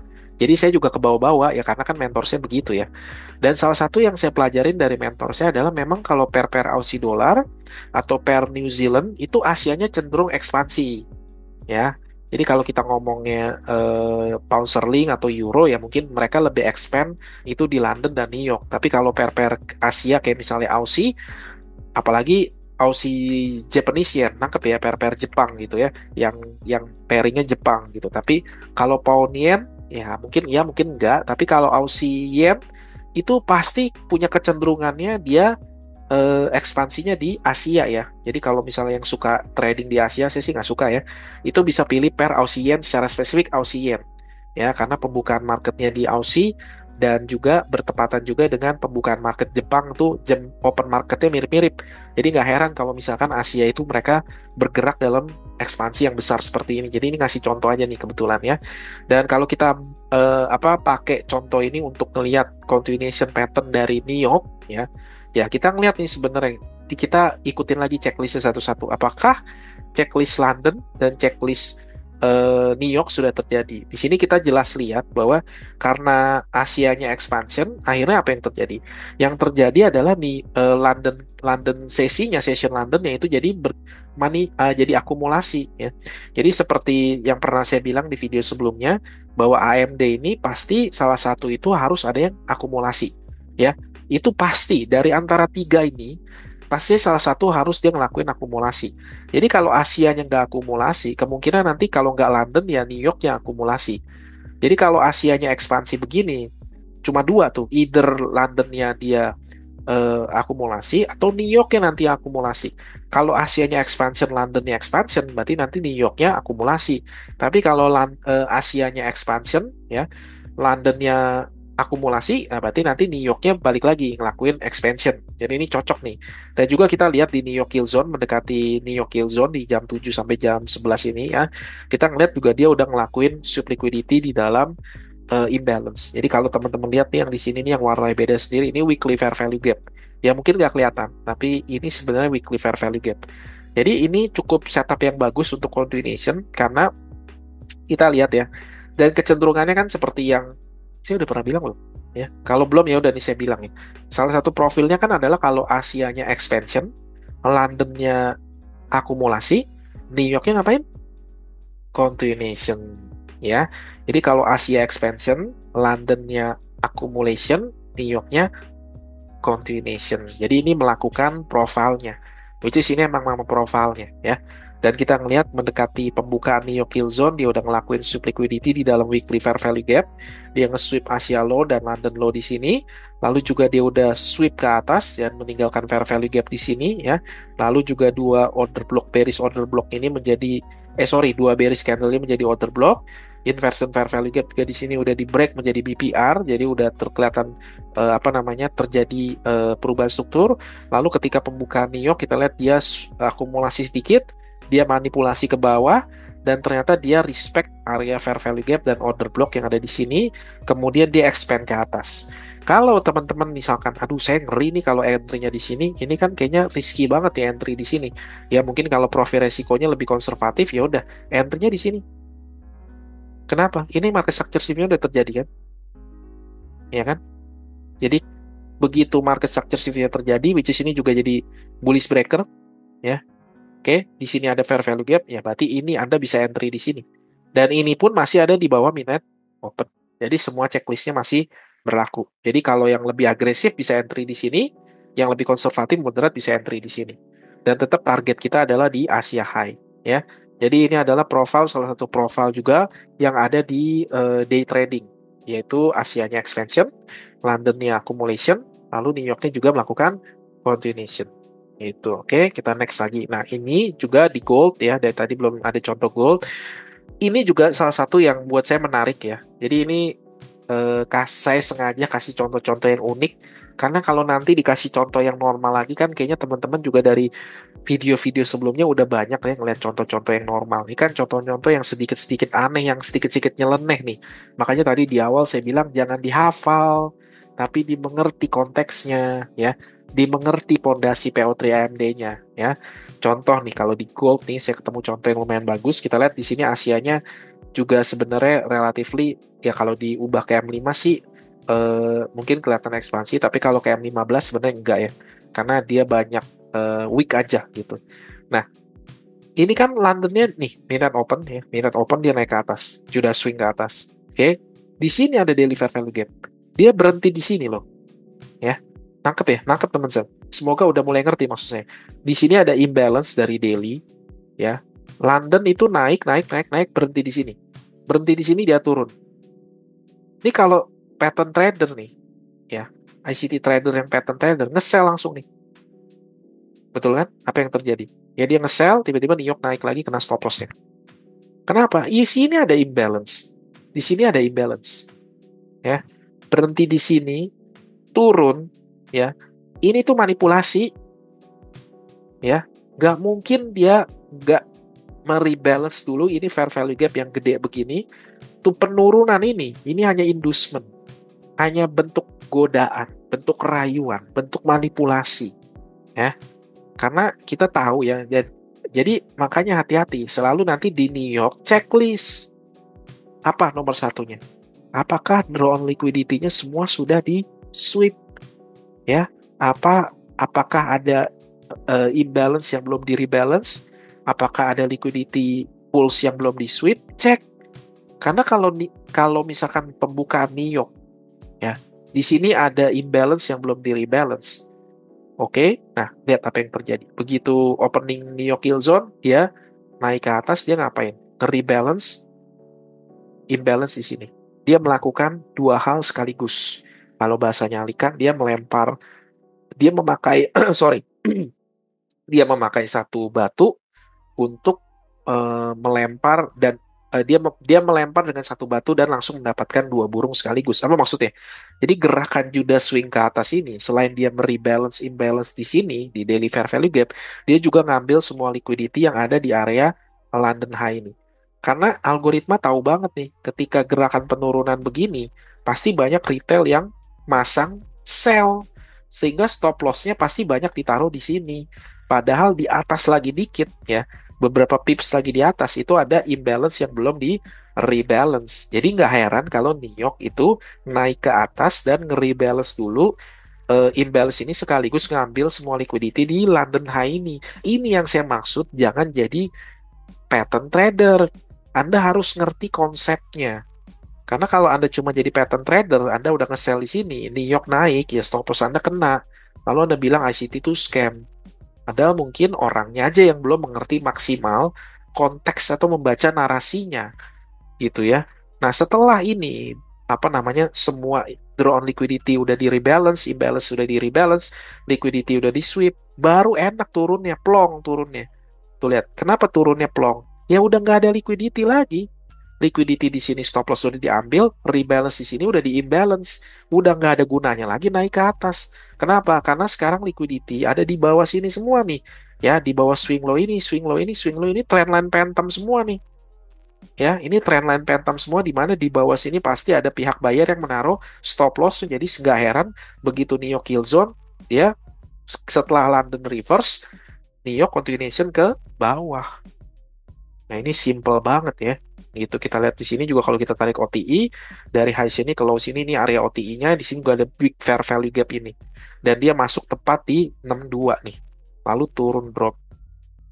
Jadi saya juga kebawa-bawa ya, karena kan mentor saya begitu ya. Dan salah satu yang saya pelajarin dari mentor saya adalah memang kalau pair Aussie dollar atau pair New Zealand itu Asianya cenderung ekspansi ya. Jadi kalau kita ngomongnya pound sterling atau euro ya mungkin mereka lebih expand itu di London dan New York. Tapi kalau pair Asia kayak misalnya Aussie, apalagi Aussie Japanese yen, nangkep ya, pair-pair Jepang gitu ya, yang pairingnya Jepang gitu. Tapi kalau pound yen ya mungkin enggak, tapi kalau Aussie yen itu pasti punya kecenderungannya dia ekspansinya di Asia ya. Jadi kalau misalnya yang suka trading di Asia, saya sih nggak suka ya. Itu bisa pilih pair Aussie yen, secara spesifik Aussie yen ya, karena pembukaan marketnya di Aussie dan juga bertepatan juga dengan pembukaan market Jepang tuh jam open marketnya mirip-mirip. Jadi nggak heran kalau misalkan Asia itu mereka bergerak dalam ekspansi yang besar seperti ini. Jadi ini ngasih contoh aja nih kebetulan ya. Dan kalau kita pakai contoh ini untuk melihat continuation pattern dari New York ya, ya kita ngeliat nih sebenarnya kita ikutin lagi checklistnya satu-satu. Apakah checklist London dan checklist New York sudah terjadi? Di sini kita jelas lihat bahwa karena Asianya expansion, akhirnya apa yang terjadi? Yang terjadi adalah di London London session London yaitu jadi jadi akumulasi ya. Jadi seperti yang pernah saya bilang di video sebelumnya bahwa AMD ini pasti salah satu itu harus ada yang akumulasi ya. Itu pasti dari antara tiga ini pasti salah satu harus dia ngelakuin akumulasi. Jadi kalau Asianya nggak akumulasi, kemungkinan nanti kalau nggak London ya New York yang akumulasi. Jadi kalau Asianya ekspansi begini, cuma dua tuh, either Londonnya dia akumulasi atau New Yorknya nanti akumulasi. Kalau Asianya expansion, Londonnya expansion, berarti nanti New Yorknya akumulasi. Tapi kalau Asianya expansion, ya Londonnya akumulasi, nah berarti nanti New Yorknya balik lagi ngelakuin expansion. Jadi ini cocok nih. Dan juga kita lihat di New York Kill Zone, mendekati New York Kill Zone di jam 7 sampai jam 11 ini ya, kita ngeliat juga dia udah ngelakuin sub liquidity di dalam imbalance. Jadi kalau teman-teman lihat nih yang di sini nih yang warnanya beda sendiri, ini weekly fair value gap. Ya mungkin nggak kelihatan, tapi ini sebenarnya weekly fair value gap. Jadi ini cukup setup yang bagus untuk continuation karena kita lihat ya. Dan kecenderungannya kan seperti yang saya udah pernah bilang loh. Ya, kalau belum ya udah nih saya bilang nih. Salah satu profilnya kan adalah kalau Asianya expansion, Londonnya akumulasi, New Yorknya ngapain? Continuation ya. Jadi kalau Asia expansion, Londonnya accumulation, New Yorknya continuation. Jadi ini melakukan profilnya. Which is ini emang profilnya ya. Dan kita ngelihat mendekati pembukaan New York Kill Zone, dia udah ngelakuin sweep liquidity di dalam weekly fair value gap. Dia nge-sweep Asia low dan London low di sini. Lalu juga dia udah sweep ke atas dan meninggalkan fair value gap di sini ya. Lalu juga dua order block, bearish order block ini menjadi dua bearish candle ini menjadi order block. Inversion fair value gap juga di sini udah di break menjadi BPR, jadi udah terkelihatan terjadi perubahan struktur. Lalu ketika pembukaan New York kita lihat dia akumulasi sedikit, dia manipulasi ke bawah dan ternyata dia respect area fair value gap dan order block yang ada di sini, kemudian dia expand ke atas. Kalau teman-teman misalkan, aduh saya ngeri nih kalau entry-nya di sini, ini kan kayaknya risky banget ya entry di sini. Ya mungkin kalau profil resikonya lebih konservatif, ya udah entry-nya di sini. Kenapa? Ini market structure shift-nya udah terjadi kan? Ya kan? Jadi begitu market structure shift-nya terjadi, which is ini juga jadi bullish breaker, ya. Oke, di sini ada fair value gap, ya berarti ini Anda bisa entry di sini. Dan ini pun masih ada di bawah midnight open. Jadi semua checklistnya masih berlaku. Jadi kalau yang lebih agresif bisa entry di sini, yang lebih konservatif moderat bisa entry di sini. Dan tetap target kita adalah di Asia High, ya. Jadi ini adalah profile, salah satu profile juga yang ada di day trading, yaitu Asianya expansion, Londonnya accumulation, lalu New Yorknya juga melakukan continuation. Itu oke, kita next lagi. Nah ini juga di gold ya, dari tadi belum ada contoh gold. Ini juga salah satu yang buat saya menarik ya. Jadi ini saya sengaja kasih contoh-contoh yang unik karena kalau nanti dikasih contoh yang normal lagi kan kayaknya teman-teman juga dari video-video sebelumnya udah banyak ya ngeliat contoh-contoh yang normal. Ini kan contoh-contoh yang sedikit-sedikit aneh, yang sedikit-sedikit nyeleneh nih. Makanya tadi di awal saya bilang jangan dihafal, tapi dimengerti konteksnya ya, dimengerti pondasi PO3 AMD-nya ya. Contoh nih kalau di gold nih saya ketemu contoh yang lumayan bagus. Kita lihat di sini Asianya juga sebenarnya relatively ya kalau diubah ke M5 sih mungkin kelihatan ekspansi, tapi kalau ke M15 sebenarnya enggak ya. Karena dia banyak weak aja gitu. Nah, ini kan Londonnya nih, midnight open ya. Midnight open dia naik ke atas, sudah swing ke atas. Oke. Di sini ada daily fair value gap. Dia berhenti di sini loh. Ya. Nangkep ya? Nangkep teman-teman. Semoga udah mulai ngerti maksud saya. Di sini ada imbalance dari daily, ya. London itu naik, naik, naik, naik, berhenti di sini. Berhenti di sini dia turun. Ini kalau pattern trader nih, ya, ICT trader yang pattern trader nge-sell langsung nih. Betul kan? Apa yang terjadi? Ya dia nge-sell, tiba-tiba New York naik lagi kena stop loss-nya. Kenapa? Di sini ada imbalance. Di sini ada imbalance. Ya. Berhenti di sini, turun, ya. Ini tuh manipulasi, ya. Nggak mungkin dia nggak merebalance dulu, ini fair value gap yang gede begini, tuh penurunan ini hanya inducement, hanya bentuk godaan, bentuk rayuan, bentuk manipulasi, ya. Karena kita tahu ya, jadi makanya hati-hati, selalu nanti di New York checklist, apa nomor satunya? Apakah draw on liquidity-nya semua sudah di sweep, ya? Apakah ada imbalance yang belum di rebalance? Apakah ada liquidity pools yang belum di sweep? Cek. Karena kalau misalkan pembukaan New York, ya, di sini ada imbalance yang belum di rebalance. Oke, nah lihat apa yang terjadi. Begitu opening New York Yield Zone, dia naik ke atas, dia ngapain? Nge-rebalance, imbalance di sini. Dia melakukan dua hal sekaligus. Kalau bahasanya Alika, dia memakai, sorry, dia memakai satu batu untuk melempar dan dia melempar dengan satu batu dan langsung mendapatkan dua burung sekaligus. Apa maksudnya? Jadi gerakan Judas swing ke atas ini, selain dia merebalance imbalance di sini di daily fair value gap, dia juga ngambil semua liquidity yang ada di area London High ini. Karena algoritma tahu banget nih, ketika gerakan penurunan begini, pasti banyak retail yang masang sell, sehingga stop loss-nya pasti banyak ditaruh di sini. Padahal di atas lagi dikit ya, beberapa pips lagi di atas itu ada imbalance yang belum di rebalance. Jadi nggak heran kalau New York itu naik ke atas dan nge-rebalance dulu, imbalance ini sekaligus ngambil semua liquidity di London High ini. Ini yang saya maksud, jangan jadi pattern trader. Anda harus ngerti konsepnya. Karena kalau Anda cuma jadi pattern trader, Anda udah nge-sell di sini, New York naik, ya stop loss Anda kena. Lalu Anda bilang ICT itu scam. Padahal mungkin orangnya aja yang belum mengerti maksimal konteks atau membaca narasinya, gitu ya. Nah, setelah ini, apa namanya, semua draw on liquidity udah di rebalance, imbalance udah di rebalance, liquidity udah di sweep, baru enak turunnya, plong turunnya. Tuh lihat, kenapa turunnya plong? Ya udah nggak ada liquidity lagi. Liquidity di sini stop loss udah diambil, rebalance di sini udah di imbalance, udah nggak ada gunanya lagi naik ke atas. Kenapa? Karena sekarang liquidity ada di bawah sini semua nih, ya di bawah swing low ini, swing low ini, swing low ini, trendline phantom semua nih, ya ini trendline phantom semua di mana di bawah sini pasti ada pihak buyer yang menaruh stop loss, jadi nggak heran begitu New York Yield Zone dia setelah London reverse, New York continuation ke bawah. Nah, ini simple banget ya. Gitu kita lihat di sini juga kalau kita tarik OTI dari high sini ke low sini, ini area OTI-nya di sini juga ada big fair value gap ini. Dan dia masuk tepat di 62 nih. Lalu turun drop.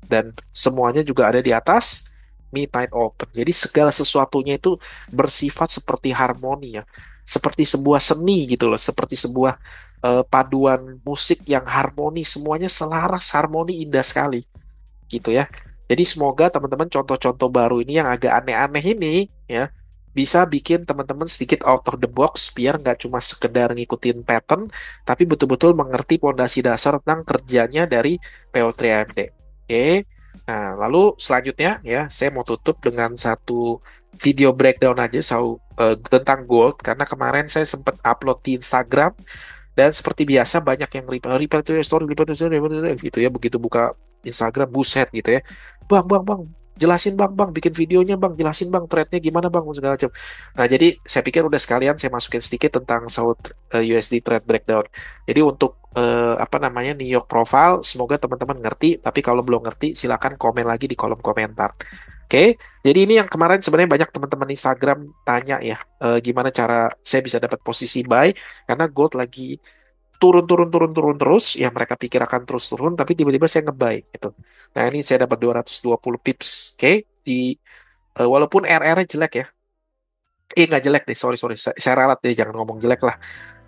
Dan semuanya juga ada di atas midnight open. Jadi segala sesuatunya itu bersifat seperti harmoni ya. Seperti sebuah seni gitu loh, seperti sebuah paduan musik yang harmoni, semuanya selaras, harmoni indah sekali gitu ya. Jadi semoga teman-teman contoh-contoh baru ini yang agak aneh-aneh ini ya bisa bikin teman-teman sedikit out of the box biar nggak cuma sekedar ngikutin pattern tapi betul-betul mengerti pondasi dasar tentang kerjanya dari PO3AMD. Oke. Nah, lalu selanjutnya ya saya mau tutup dengan satu video breakdown aja tentang gold karena kemarin saya sempat upload di Instagram dan seperti biasa banyak yang reply to your story, reply to your story, gitu ya. Begitu buka Instagram, buset gitu ya. Bang, jelasin bang, bikin videonya bang, jelasin bang, threadnya gimana bang, segala macam. Nah, jadi saya pikir udah sekalian saya masukin sedikit tentang USD trade breakdown. Jadi untuk apa namanya New York profile, semoga teman-teman ngerti. Tapi kalau belum ngerti, silakan komen lagi di kolom komentar. Oke, jadi ini yang kemarin sebenarnya banyak teman-teman Instagram tanya ya, gimana cara saya bisa dapat posisi buy karena gold lagi turun terus, ya mereka pikir akan terus turun, tapi tiba-tiba saya nge-buy gitu. Nah ini saya dapat 220 pips, oke, walaupun RR-nya jelek ya, Nggak jelek deh, sorry sorry, saya ralat deh, jangan ngomong jelek lah.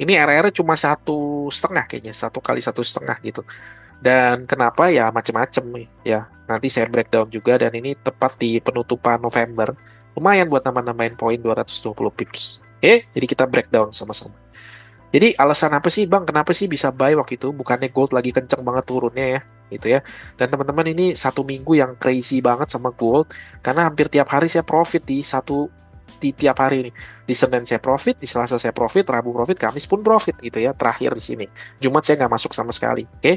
Ini RR cuma 1,5 kayaknya, 1 kali 1,5 gitu. Dan kenapa ya macem-macem nih ya. Nanti saya breakdown juga dan ini tepat di penutupan November. Lumayan buat nambah-nambahin poin 220 pips. Oke, jadi kita breakdown sama-sama. Jadi alasan apa sih Bang, kenapa sih bisa buy waktu itu? Bukannya gold lagi kenceng banget turunnya ya, gitu ya. Dan teman-teman ini 1 minggu yang crazy banget sama gold, karena hampir tiap hari saya profit di tiap hari ini. Di Senin saya profit, di Selasa saya profit, Rabu profit, Kamis pun profit gitu ya. Terakhir di sini. Jumat saya nggak masuk sama sekali. Oke.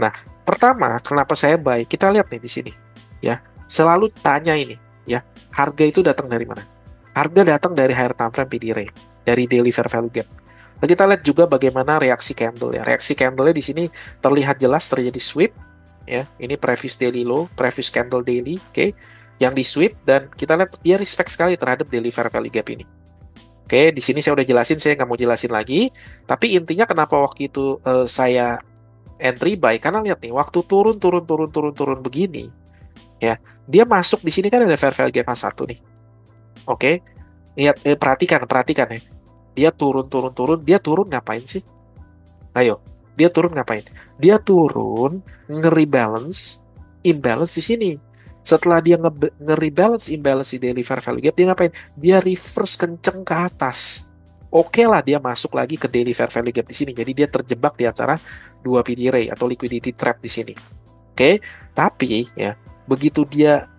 Nah, pertama kenapa saya buy? Kita lihat nih di sini. Ya, selalu tanya ini. Ya, harga itu datang dari mana? Harga datang dari higher time frame PD rate, dari daily fair value gap. Nah, kita lihat juga bagaimana reaksi candle ya. Reaksi candle di sini terlihat jelas terjadi sweep ya. Ini previous daily low, previous candle daily, oke. Yang di sweep dan kita lihat dia respect sekali terhadap daily fair value gap ini. Oke, di sini saya udah jelasin, saya nggak mau jelasin lagi. Tapi intinya kenapa waktu itu saya entry buy, karena lihat nih, waktu turun begini, ya, dia masuk di sini kan ada fair value gap A1 nih. Oke, lihat, perhatikan ya. Dia turun, dia turun ngapain sih? Ayo, dia turun ngapain? Dia turun nge-rebalance imbalance di sini. Setelah dia nge-rebalance imbalance di daily fair value gap, dia ngapain? Dia reverse kenceng ke atas. Oke lah, dia masuk lagi ke daily fair value gap di sini. Jadi dia terjebak di antara dua PD ray atau liquidity trap di sini. Oke, tapi ya begitu dia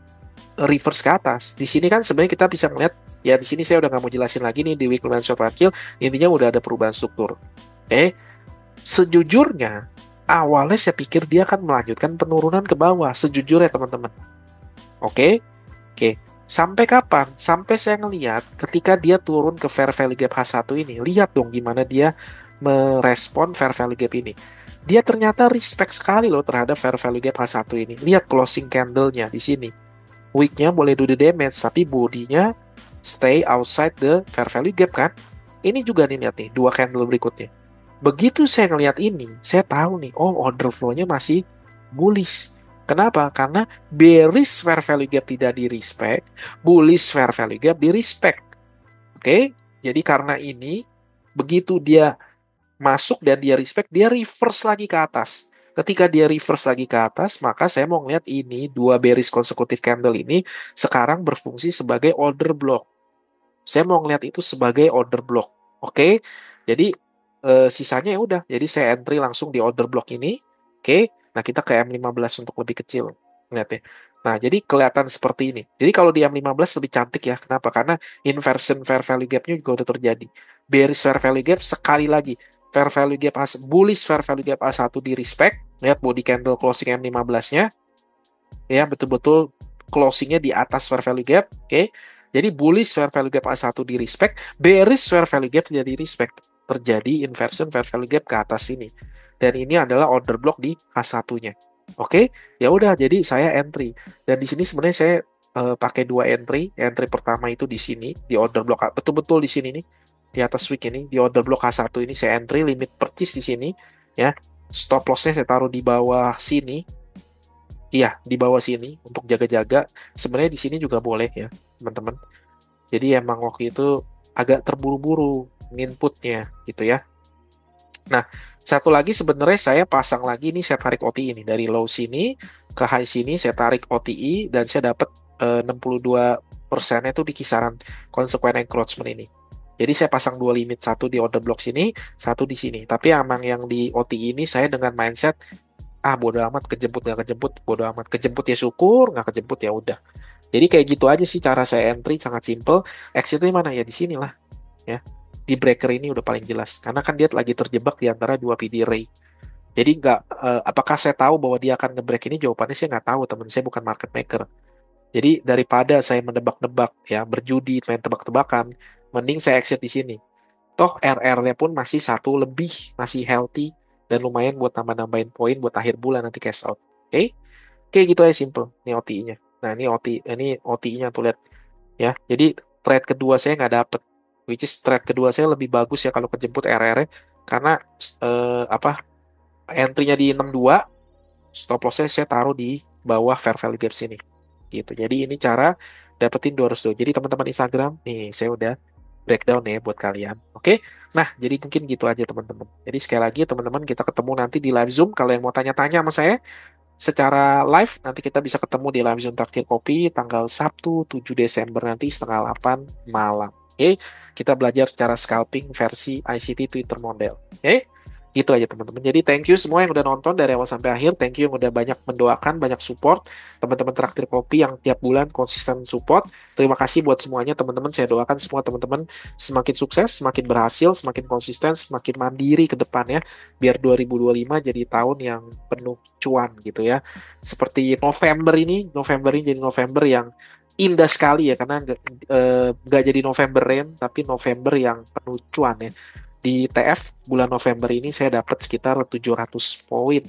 reverse ke atas, di sini kan sebenarnya kita bisa melihat ya, di sini saya udah nggak mau jelasin lagi nih di weekly man short kill, intinya udah ada perubahan struktur. Oke, sejujurnya, awalnya saya pikir dia akan melanjutkan penurunan ke bawah. Sejujurnya, teman-teman. Oke? Oke. Sampai kapan? Sampai saya ngelihat ketika dia turun ke fair value gap H1 ini. Lihat dong gimana dia merespon fair value gap ini. Dia ternyata respect sekali loh terhadap fair value gap H1 ini. Lihat closing candle-nya di sini. Wick-nya boleh do the damage, tapi body-nya stay outside the fair value gap kan? Ini juga nih, lihat nih, dua candle berikutnya. Begitu saya ngelihat ini, saya tahu nih, oh order flow-nya masih bullish. Kenapa? Karena bearish fair value gap tidak di respect, bullish fair value gap di respect. Oke? Jadi karena ini, begitu dia masuk dan dia respect, dia reverse lagi ke atas. Ketika dia reverse lagi ke atas, maka saya mau ngelihat ini, dua bearish consecutive candle ini sekarang berfungsi sebagai order block. Saya mau ngelihat itu sebagai order block. Oke? Jadi sisanya ya udah. Jadi saya entry langsung di order block ini. Oke. Nah, kita ke M15 untuk lebih kecil. Lihat ya. Nah, jadi kelihatan seperti ini. Jadi kalau di M15 lebih cantik ya. Kenapa? Karena inversion fair value gap-nya juga udah terjadi. Bearish fair value gap sekali lagi. Fair value gap bullish fair value gap A1 di respect. Lihat body candle closing M15-nya. Ya, betul-betul closingnya di atas fair value gap. Oke. Jadi bullish fair value gap A1 di respect, bearish fair value gap tidak di respect. Terjadi inversion fair value gap ke atas sini. Dan ini adalah order block di A1-nya. Oke, ya udah, jadi saya entry. Dan di sini sebenarnya saya pakai dua entry. Entry pertama itu di sini, di order block, betul-betul di sini nih, di atas week ini, di order block A1 ini saya entry, limit purchase di sini, ya. Stop loss-nya saya taruh di bawah sini. Iya, di bawah sini untuk jaga-jaga. Sebenarnya di sini juga boleh ya, teman-teman. Jadi emang waktu itu agak terburu-buru inputnya gitu ya. Nah, satu lagi sebenarnya saya pasang lagi nih, saya tarik OTI ini dari low sini ke high sini, saya tarik OTI dan saya dapat 62% itu di kisaran consequent encroachment ini. Jadi saya pasang dua limit, satu di order block sini, satu di sini. Tapi emang yang di OTI ini saya dengan mindset bodo amat, kejemput nggak kejemput, bodo amat, kejemput ya syukur, nggak kejemput ya udah. Jadi kayak gitu aja sih cara saya entry, sangat simple. Exitnya mana ya, di sini lah ya, di breaker ini udah paling jelas karena kan dia lagi terjebak di antara dua PD ray. Jadi nggak apakah saya tahu bahwa dia akan nge-break ini, jawabannya saya nggak tahu, teman, saya bukan market maker. Jadi daripada saya menebak-nebak ya, berjudi main tebak-tebakan, mending saya exit di sini. Toh RR-nya pun masih satu lebih, masih healthy, dan lumayan buat nambah-nambahin poin buat akhir bulan nanti cash out. Oke? Oke, gitu aja simple. Ini OTI-nya. Nah, ini OTI-nya tuh lihat ya. Jadi trade kedua saya nggak dapet. Which is trade kedua saya lebih bagus ya kalau kejemput RR-nya, karena entry-nya di 62, stop loss saya taruh di bawah fair value gap sini. Gitu. Jadi ini cara dapetin 200 dolar. Jadi teman-teman Instagram, nih saya udah breakdown ya buat kalian. Oke? Nah, jadi mungkin gitu aja teman-teman. Jadi sekali lagi teman-teman kita ketemu nanti di live Zoom. Kalau yang mau tanya-tanya sama saya secara live, nanti kita bisa ketemu di live Zoom Traktir Kopi tanggal Sabtu 7 Desember nanti setengah 8 malam. Oke? Kita belajar cara scalping versi ICT Twitter model. Oke? Gitu aja teman-teman. Jadi thank you semua yang udah nonton dari awal sampai akhir. Thank you yang udah banyak mendoakan, banyak support. Teman-teman Traktir Kopi yang tiap bulan konsisten support. Terima kasih buat semuanya teman-teman. Saya doakan semua teman-teman semakin sukses, semakin berhasil, semakin konsisten, semakin mandiri ke depannya. Biar 2025 jadi tahun yang penuh cuan gitu ya. Seperti November ini jadi November yang indah sekali ya. Karena nggak jadi November rain, tapi November yang penuh cuan ya. Di TF bulan November ini saya dapat sekitar 700 poin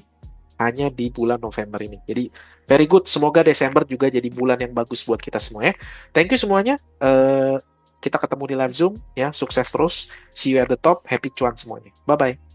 hanya di bulan November ini. Jadi very good. Semoga Desember juga jadi bulan yang bagus buat kita semua ya. Thank you semuanya. Kita ketemu di live Zoom ya. Sukses terus. See you at the top. Happy cuan semuanya. Bye bye.